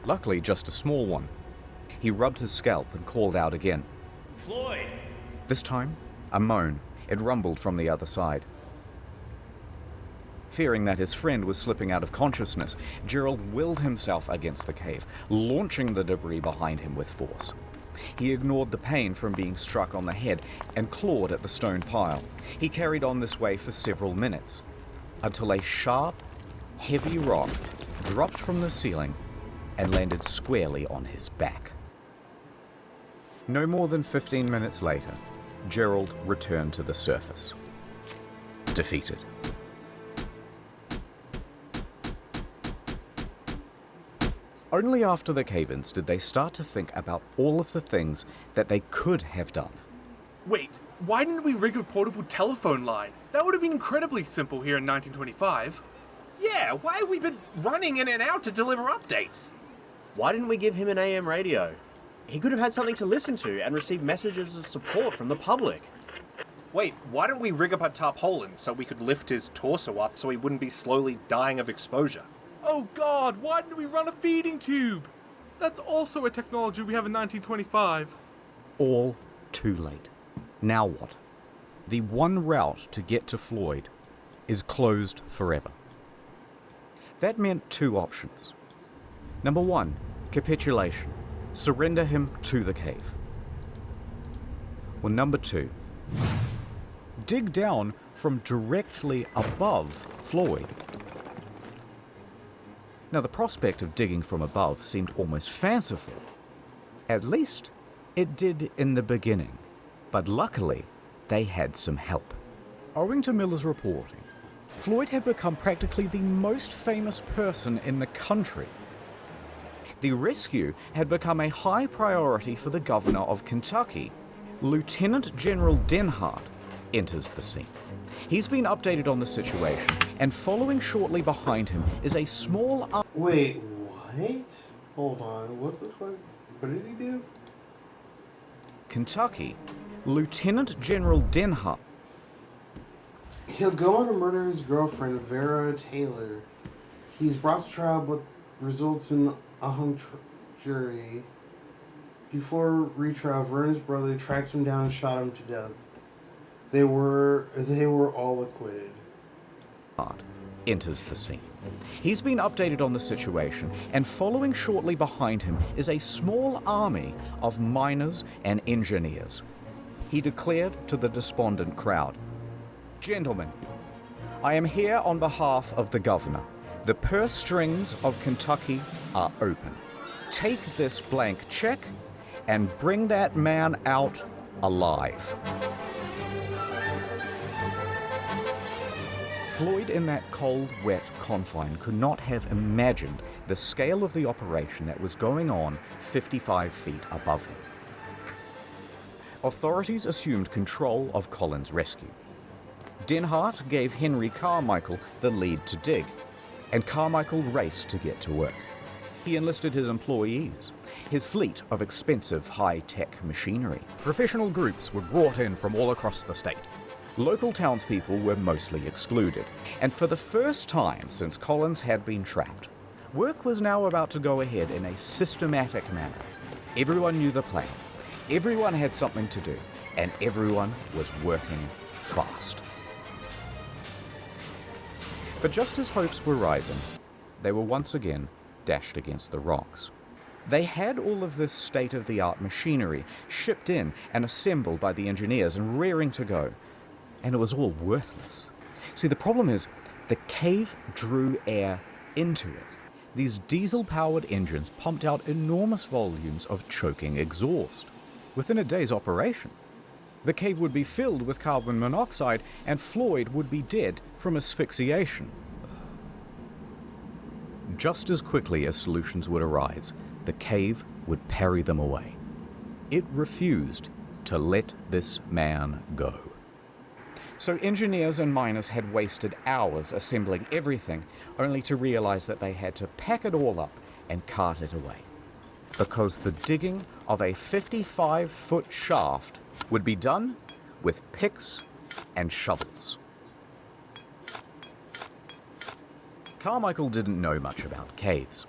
Luckily, just a small one. He rubbed his scalp and called out again. Floyd! This time, a moan. It rumbled from the other side. Fearing that his friend was slipping out of consciousness, Gerald willed himself against the cave, launching the debris behind him with force. He ignored the pain from being struck on the head and clawed at the stone pile. He carried on this way for several minutes, until a sharp, heavy rock dropped from the ceiling and landed squarely on his back. No more than 15 minutes later, Gerald returned to the surface, defeated. Only after the cave-ins did they start to think about all of the things that they could have done. Wait, why didn't we rig a portable telephone line? That would have been incredibly simple here in 1925. Yeah, why have we been running in and out to deliver updates? Why didn't we give him an AM radio? He could have had something to listen to and receive messages of support from the public. Wait, why don't we rig up a tarpaulin so we could lift his torso up so he wouldn't be slowly dying of exposure? Oh God, why didn't we run a feeding tube? That's also a technology we have in 1925. All too late. Now what? The one route to get to Floyd is closed forever. That meant two options. Number one, capitulation. Surrender him to the cave. Or number two, dig down from directly above Floyd. Now, the prospect of digging from above seemed almost fanciful. At least, it did in the beginning. But luckily, they had some help. Owing to Miller's reporting, Floyd had become practically the most famous person in the country. The rescue had become a high priority for the governor of Kentucky. Lieutenant General Denhart enters the scene. He's been updated on the situation, and following shortly behind him is a small... Wait, what? Hold on, what the fuck? What did he do? Kentucky, Lieutenant General Denhart. He'll go on to murder his girlfriend, Vera Taylor. He's brought to trial, but results in a hung jury. Before retrial, Verna's brother tracked him down and shot him to death. They were all acquitted. Enters the scene. He's been updated on the situation, and following shortly behind him is a small army of miners and engineers. He declared to the despondent crowd, "Gentlemen, I am here on behalf of the governor. The purse strings of Kentucky are open. Take this blank check and bring that man out alive." Floyd, in that cold, wet confine, could not have imagined the scale of the operation that was going on 55 feet above him. Authorities assumed control of Colin's rescue. Denhart gave Henry Carmichael the lead to dig, and Carmichael raced to get to work. He enlisted his employees, his fleet of expensive high-tech machinery. Professional groups were brought in from all across the state. Local townspeople were mostly excluded, and for the first time since Collins had been trapped, work was now about to go ahead in a systematic manner. Everyone knew the plan, everyone had something to do, and everyone was working fast. But just as hopes were rising, they were once again dashed against the rocks. They had all of this state-of-the-art machinery shipped in and assembled by the engineers and rearing to go, and it was all worthless. See, the problem is, the cave drew air into it. These diesel-powered engines pumped out enormous volumes of choking exhaust. Within a day's operation, the cave would be filled with carbon monoxide, and Floyd would be dead from asphyxiation. Just as quickly as solutions would arise, the cave would parry them away. It refused to let this man go. So engineers and miners had wasted hours assembling everything, only to realize that they had to pack it all up and cart it away. Because the digging of a 55-foot shaft would be done with picks and shovels. Carmichael didn't know much about caves,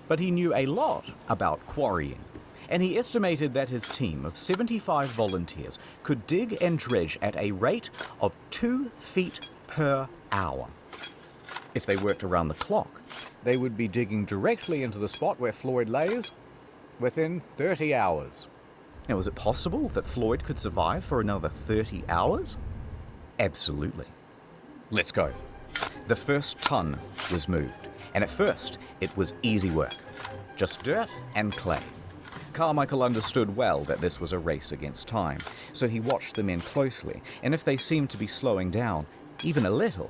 but he knew a lot about quarrying, and he estimated that his team of 75 volunteers could dig and dredge at a rate of 2 feet per hour. If they worked around the clock, they would be digging directly into the spot where Floyd lays within 30 hours. Now, is it possible that Floyd could survive for another 30 hours? Absolutely. Let's go. The first ton was moved, and at first it was easy work. Just dirt and clay. Carmichael understood well that this was a race against time, so he watched the men closely, and if they seemed to be slowing down, even a little,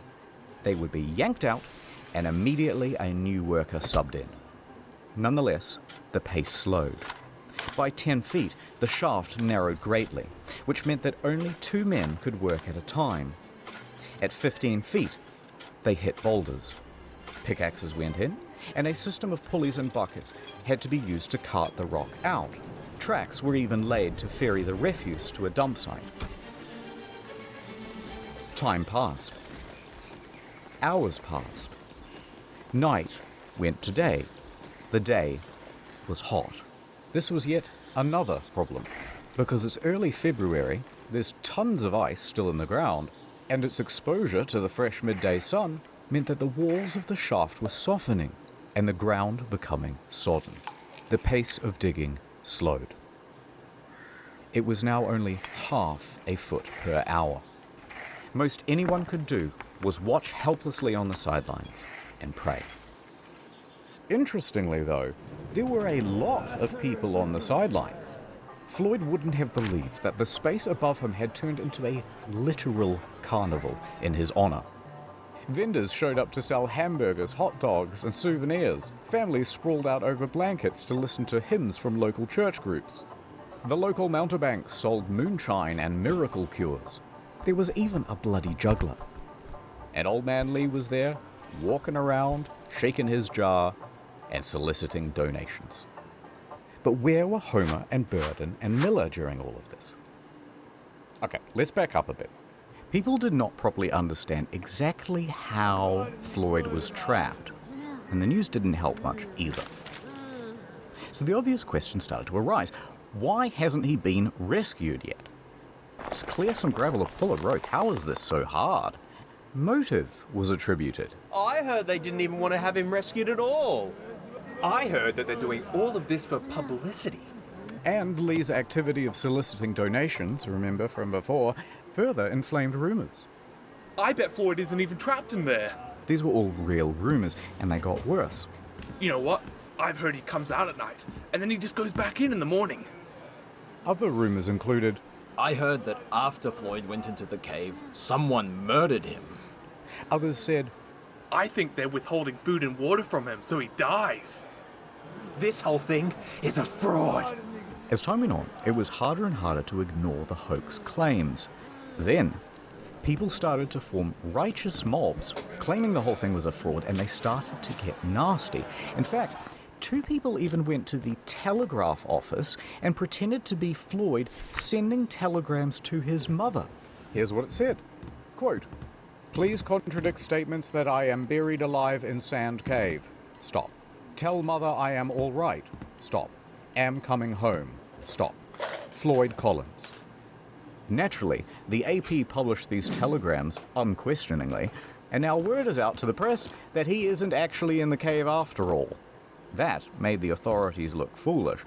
they would be yanked out and immediately a new worker subbed in. Nonetheless, the pace slowed. By 10 feet, the shaft narrowed greatly, which meant that only 2 men could work at a time. At 15 feet, they hit boulders. Pickaxes went in, and a system of pulleys and buckets had to be used to cart the rock out. Tracks were even laid to ferry the refuse to a dump site. Time passed. Hours passed. Night went to day. The day was hot. This was yet another problem, because it's early February, there's tons of ice still in the ground, and its exposure to the fresh midday sun meant that the walls of the shaft were softening and the ground becoming sodden. The pace of digging slowed. It was now only half a foot per hour. Most anyone could do was watch helplessly on the sidelines and pray. Interestingly, though, there were a lot of people on the sidelines. Floyd wouldn't have believed that the space above him had turned into a literal carnival in his honor. Vendors showed up to sell hamburgers, hot dogs, and souvenirs. Families sprawled out over blankets to listen to hymns from local church groups. The local mountebanks sold moonshine and miracle cures. There was even a bloody juggler. And Old Man Lee was there, walking around, shaking his jar, and soliciting donations. But where were Homer and Burden and Miller during all of this? Okay, let's back up a bit. People did not properly understand exactly how Floyd was trapped, and the news didn't help much either. So the obvious question started to arise. Why hasn't he been rescued yet? Just clear some gravel or pull a rope. How is this so hard? Motive was attributed. I heard they didn't even want to have him rescued at all. I heard that they're doing all of this for publicity. And Lee's activity of soliciting donations, remember from before, further inflamed rumors. I bet Floyd isn't even trapped in there. These were all real rumors, and they got worse. You know what? I've heard he comes out at night, and then he just goes back in the morning. Other rumors included, I heard that after Floyd went into the cave, someone murdered him. Others said, I think they're withholding food and water from him so he dies. This whole thing is a fraud. As time went on, it was harder and harder to ignore the hoax claims. Then, people started to form righteous mobs, claiming the whole thing was a fraud, and they started to get nasty. In fact, 2 people even went to the telegraph office and pretended to be Floyd sending telegrams to his mother. Here's what it said. Quote, please contradict statements that I am buried alive in Sand Cave. Stop. Tell mother I am all right. Stop. Am coming home. Stop. Floyd Collins. Naturally, the AP published these telegrams unquestioningly, and now word is out to the press that he isn't actually in the cave after all. That made the authorities look foolish,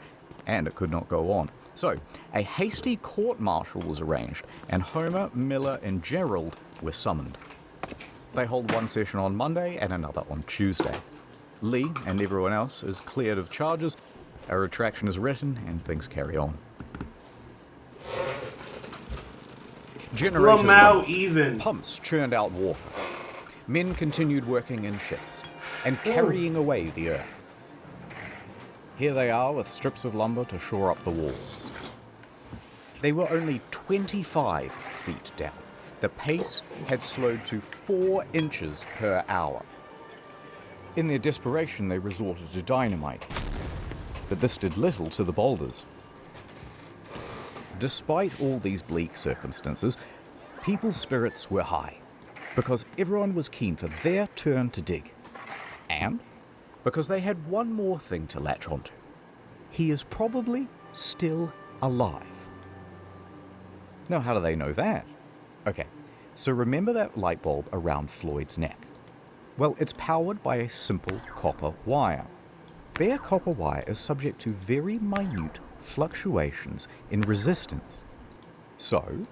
and it could not go on. So, a hasty court-martial was arranged, and Homer, Miller, and Gerald were summoned. They hold one session on Monday and another on Tuesday. Lee and everyone else is cleared of charges, a retraction is written, and things carry on. Generators Lamau went. even. Pumps churned out water. Men continued working in shifts and carrying away the earth. Here they are with strips of lumber to shore up the walls. They were only 25 feet down. The pace had slowed to 4 inches per hour. In their desperation, they resorted to dynamite, but this did little to the boulders. Despite all these bleak circumstances, people's spirits were high, because everyone was keen for their turn to dig, and because they had one more thing to latch onto. He is probably still alive. Now, how do they know that? Okay, so remember that light bulb around Floyd's neck? Well, it's powered by a simple copper wire. Bare copper wire is subject to very minute fluctuations in resistance. So,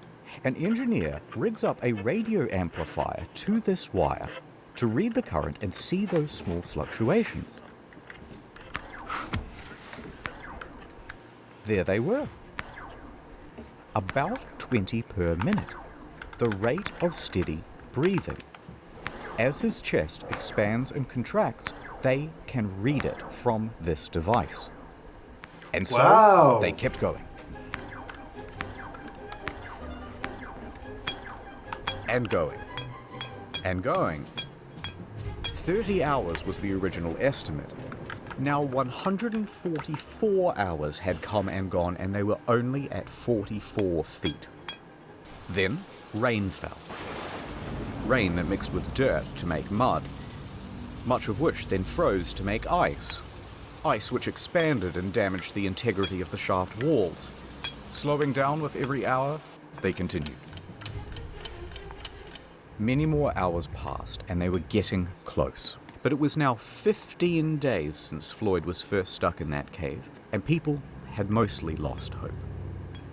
an engineer rigs up a radio amplifier to this wire to read the current and see those small fluctuations. There they were. About 20 per minute, the rate of steady breathing. As his chest expands and contracts, they can read it from this device. And so Wow. they kept going. And going. And going. 30 hours was the original estimate. Now 144 hours had come and gone, and they were only at 44 feet. Then rain fell. Rain that mixed with dirt to make mud, much of which then froze to make ice. Ice which expanded and damaged the integrity of the shaft walls. Slowing down with every hour, they continued. Many more hours passed, and they were getting close. But it was now 15 days since Floyd was first stuck in that cave, and people had mostly lost hope.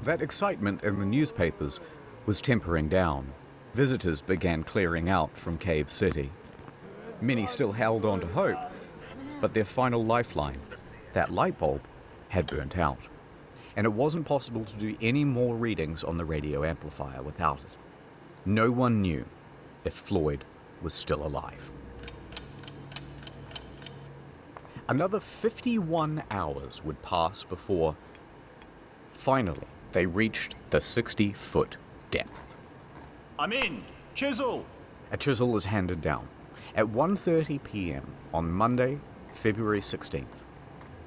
That excitement in the newspapers was tempering down. Visitors began clearing out from Cave City. Many still held on to hope, but their final lifeline, that light bulb, had burnt out. And it wasn't possible to do any more readings on the radio amplifier without it. No one knew if Floyd was still alive. Another 51 hours would pass before, finally, they reached the 60-foot depth. I'm in. Chisel. A chisel is handed down. At 1:30 p.m. on Monday, February 16th,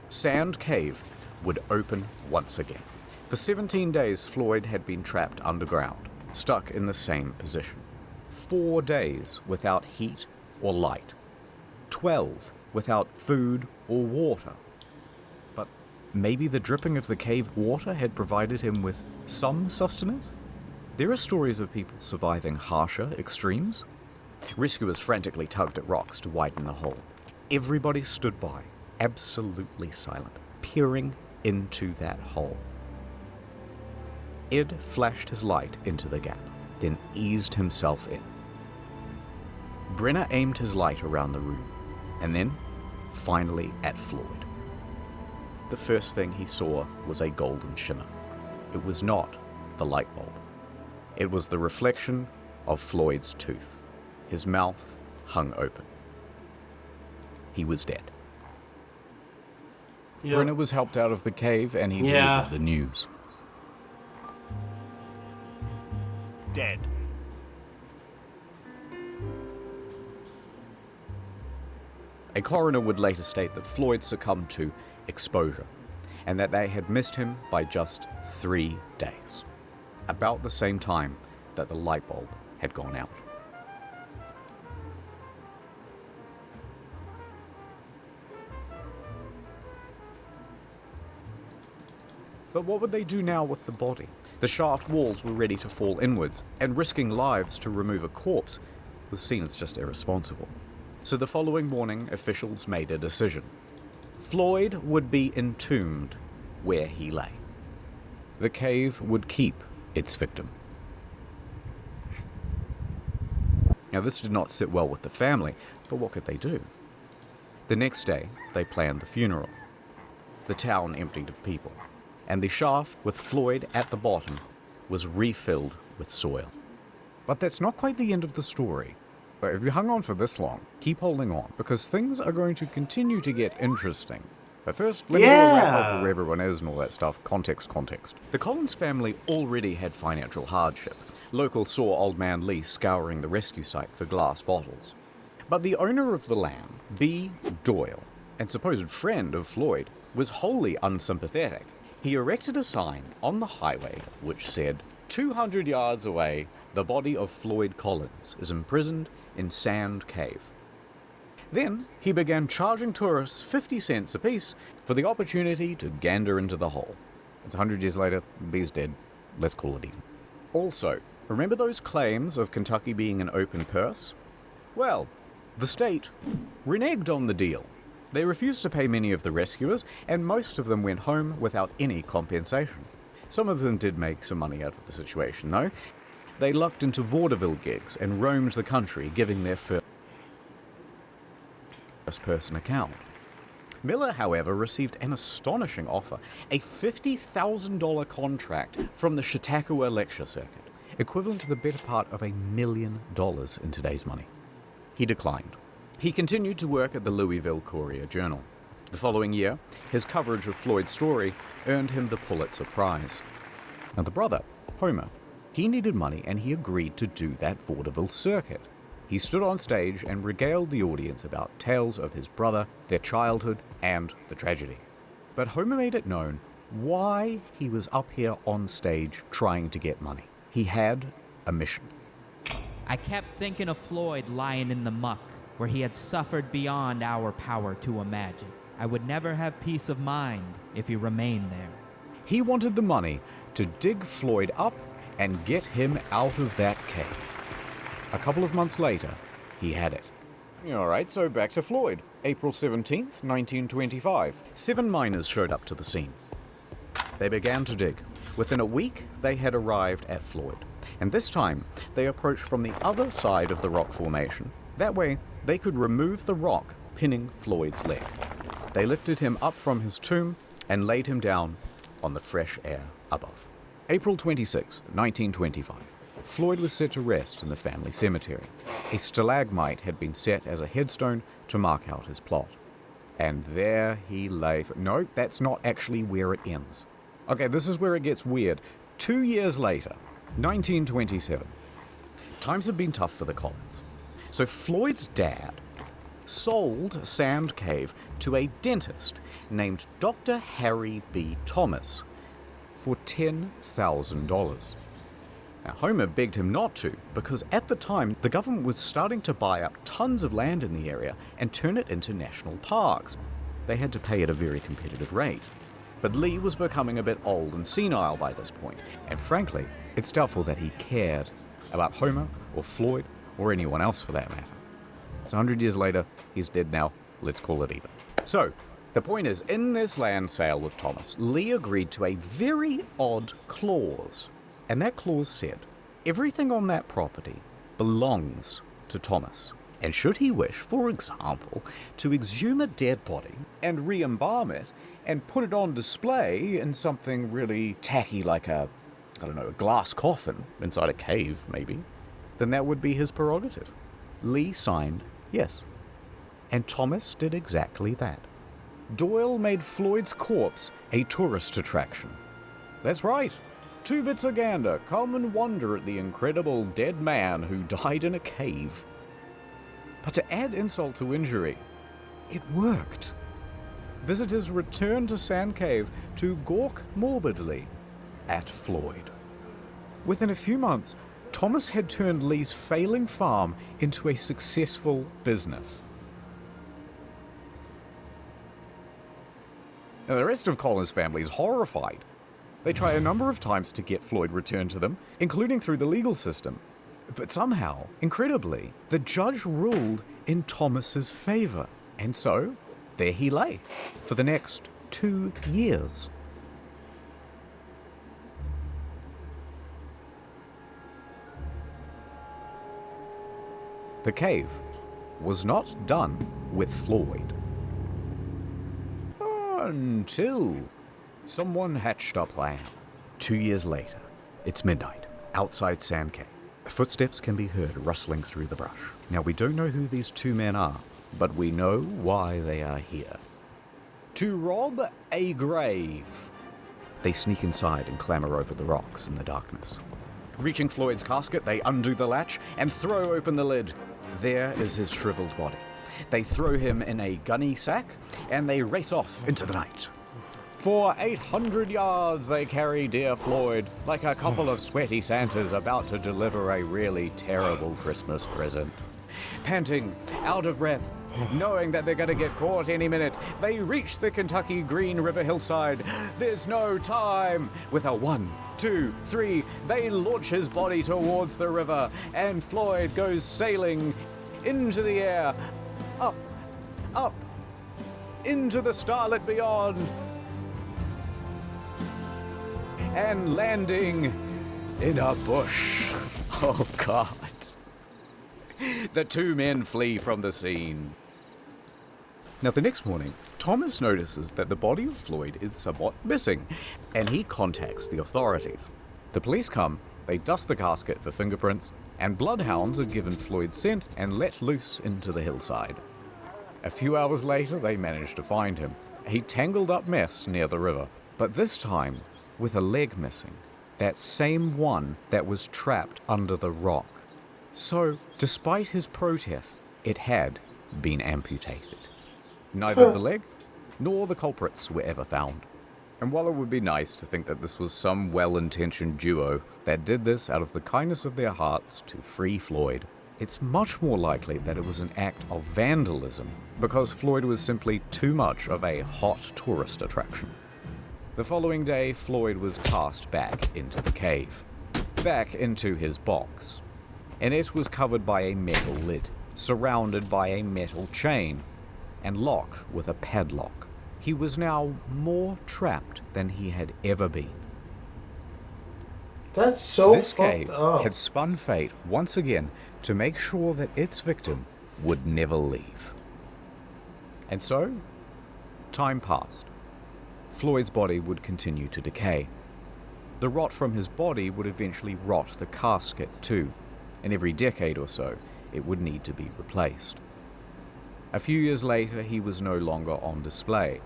Sand Cave would open once again. For 17 days, Floyd had been trapped underground, stuck in the same position. 4 days without heat or light. 12 without food or water. But maybe the dripping of the cave water had provided him with some sustenance? There are stories of people surviving harsher extremes. Rescuers frantically tugged at rocks to widen the hole. Everybody stood by, absolutely silent, peering into that hole. Ed flashed his light into the gap, then eased himself in. Brenner aimed his light around the room, and then, finally, at Floyd. The first thing he saw was a golden shimmer. It was not the light bulb. It was the reflection of Floyd's tooth. His mouth hung open. He was dead. Yep. Brenner was helped out of the cave, and he delivered the news. Dead. A coroner would later state that Floyd succumbed to exposure, and that they had missed him by just 3 days, about the same time that the light bulb had gone out. But what would they do now with the body? The shaft walls were ready to fall inwards, and risking lives to remove a corpse was seen as just irresponsible. So the following morning, officials made a decision. Floyd would be entombed where he lay. The cave would keep its victim. Now, this did not sit well with the family, but what could they do? The next day, they planned the funeral. The town emptied of people, and the shaft with Floyd at the bottom was refilled with soil. But that's not quite the end of the story. But if you hung on for this long, keep holding on, because things are going to continue to get interesting. But first, let me wrap up where everyone is and all that stuff. Context. The Collins family already had financial hardship. Locals saw Old Man Lee scouring the rescue site for glass bottles. But the owner of the land, B. Doyle, and supposed friend of Floyd, was wholly unsympathetic. He erected a sign on the highway which said, 200 yards away, the body of Floyd Collins is imprisoned in Sand Cave. Then he began charging tourists 50 cents apiece for the opportunity to gander into the hole. It's 100 years later, B's dead. Let's call it even. Also, remember those claims of Kentucky being an open purse? Well, the state reneged on the deal. They refused to pay many of the rescuers, and most of them went home without any compensation. Some of them did make some money out of the situation, though. They lucked into vaudeville gigs and roamed the country, giving their first-person account. Miller, however, received an astonishing offer, a $50,000 contract from the Chautauqua Lecture Circuit, equivalent to the better part of $1 million in today's money. He declined. He continued to work at the Louisville Courier-Journal. The following year, his coverage of Floyd's story earned him the Pulitzer Prize. Now the brother, Homer, he needed money and he agreed to do that vaudeville circuit. He stood on stage and regaled the audience about tales of his brother, their childhood, and the tragedy. But Homer made it known why he was up here on stage trying to get money. He had a mission. I kept thinking of Floyd lying in the muck, where he had suffered beyond our power to imagine. I would never have peace of mind if he remained there. He wanted the money to dig Floyd up and get him out of that cave. A couple of months later, he had it. Alright, so back to Floyd. April 17th, 1925. 7 miners showed up to the scene. They began to dig. Within a week, they had arrived at Floyd. And this time, they approached from the other side of the rock formation. That way, they could remove the rock pinning Floyd's leg. They lifted him up from his tomb and laid him down on the fresh air above. April 26th, 1925. Floyd was set to rest in the family cemetery. A stalagmite had been set as a headstone to mark out his plot. And there he lay. No, that's not actually where it ends. Okay, this is where it gets weird. 2 years later, 1927. Times have been tough for the Collins. So Floyd's dad sold Sand Cave to a dentist named Dr. Harry B. Thomas for $10,000. Now, Homer begged him not to, because at the time, the government was starting to buy up tons of land in the area and turn it into national parks. They had to pay at a very competitive rate. But Lee was becoming a bit old and senile by this point, and frankly, it's doubtful that he cared about Homer or Floyd or anyone else for that matter. It's 100 years later, he's dead now, let's call it even. So, the point is, in this land sale with Thomas, Lee agreed to a very odd clause. And that clause said, everything on that property belongs to Thomas. And should he wish, for example, to exhume a dead body and re-embalm it and put it on display in something really tacky like a glass coffin inside a cave, maybe, then that would be his prerogative. Lee signed yes. And Thomas did exactly that. Doyle made Floyd's corpse a tourist attraction. That's right. 2 bits of gander, come and wonder at the incredible dead man who died in a cave. But to add insult to injury, it worked. Visitors returned to Sand Cave to gawk morbidly at Floyd. Within a few months, Thomas had turned Lee's failing farm into a successful business. Now, the rest of Collins' family is horrified. They try a number of times to get Floyd returned to them, including through the legal system. But somehow, incredibly, the judge ruled in Thomas's favor. And so, there he lay for the next 2 years. The cave was not done with Floyd. Until someone hatched a plan. 2 years later, it's midnight, outside Sand Cave. Footsteps can be heard rustling through the brush. Now, we don't know who these 2 men are, but we know why they are here. To rob a grave. They sneak inside and clamber over the rocks in the darkness. Reaching Floyd's casket, they undo the latch and throw open the lid. There is his shriveled body. They throw him in a gunny sack, and they race off into the night. For 800 yards they carry dear Floyd, like a couple of sweaty Santas about to deliver a really terrible Christmas present. Panting, out of breath, Knowing that they're going to get caught any minute, they reach the Kentucky Green River hillside. There's no time. With a 1, 2, 3, they launch his body towards the river, and Floyd goes sailing into the air, up, up, into the starlit beyond, and landing in a bush. Oh, God. The two men flee from the scene. Now, the next morning, Thomas notices that the body of Floyd is somewhat missing, and he contacts the authorities. The police come, they dust the casket for fingerprints, and bloodhounds are given Floyd's scent and let loose into the hillside. A few hours later, they manage to find him, a tangled up mess near the river, but this time with a leg missing, that same one that was trapped under the rock. So, despite his protest, it had been amputated. Neither the leg nor the culprits were ever found. And while it would be nice to think that this was some well-intentioned duo that did this out of the kindness of their hearts to free Floyd, it's much more likely that it was an act of vandalism because Floyd was simply too much of a hot tourist attraction. The following day, Floyd was cast back into the cave, back into his box, and it was covered by a metal lid, surrounded by a metal chain, and locked with a padlock. He was now more trapped than he had ever been. That's so This cave fucked up. had spun fate once again to make sure that its victim would never leave. And so, time passed. Floyd's body would continue to decay. The rot from his body would eventually rot the casket too, and every decade or so, it would need to be replaced. A few years later, he was no longer on display,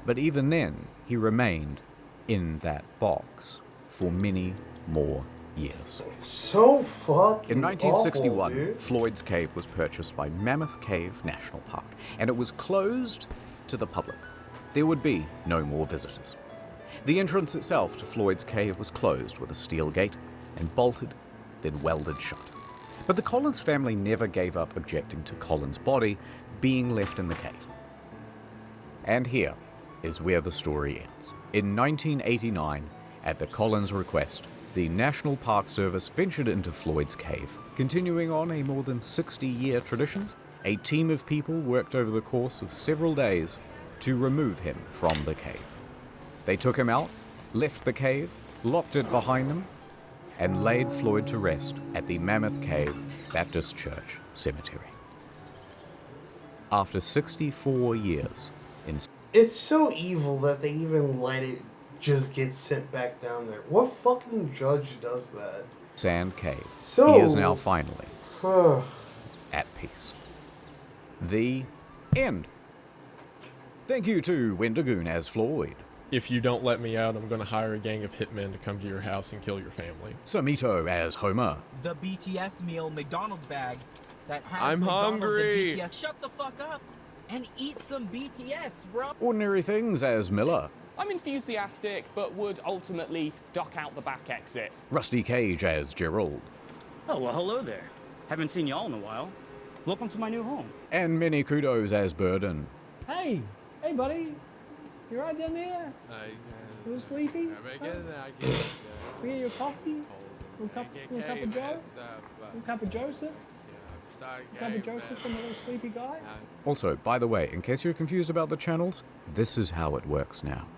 but even then, he remained in that box for many more years. So fucking In 1961, awful, dude. Floyd's Cave was purchased by Mammoth Cave National Park, and it was closed to the public. There would be no more visitors. The entrance itself to Floyd's Cave was closed with a steel gate and bolted, then welded shut. But the Collins family never gave up objecting to Collins' body being left in the cave. And here is where the story ends. In 1989, at the Collins' request, the National Park Service ventured into Floyd's Cave. Continuing on a more than 60-year tradition, a team of people worked over the course of several days to remove him from the cave. They took him out, left the cave, locked it behind them, and laid Floyd to rest at the Mammoth Cave Baptist Church Cemetery. After 64 years in... It's so evil that they even let it just get sent back down there. What fucking judge does that? Sand Cave, So... he is now finally at peace. The end. Thank you to Wendigoon as Floyd. If you don't let me out, I'm going to hire a gang of hitmen to come to your house and kill your family. Samito as Homer. The BTS meal McDonald's bag that has I'm McDonald's hungry. and BTS. Shut the fuck up and eat some BTS, bro. Ordinary Things as Miller. I'm enthusiastic, but would ultimately duck out the back exit. Rusty Cage as Gerald. Oh, well, hello there. Haven't seen y'all in a while. Welcome to my new home. And many kudos as Burden. Hey, buddy. You right down there? A little sleepy? We get your coffee? Little cup of Joe? Little cup of Joseph? Cup of Joseph from the little sleepy guy? Also, by the way, in case you're confused about the channels, this is how it works now.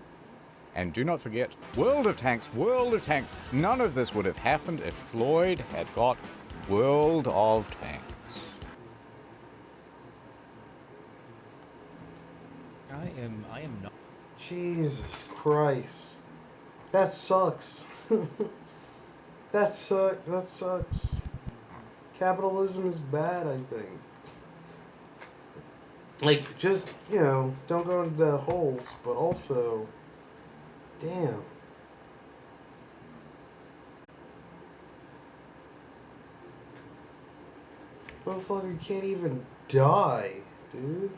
And do not forget, World of Tanks, World of Tanks. None of this would have happened if Floyd had got World of Tanks. I am not. Jesus Christ. That sucks. That sucks. Capitalism is bad, I think. Like, just, don't go into the holes, but also, damn. Motherfucker can't even die, dude.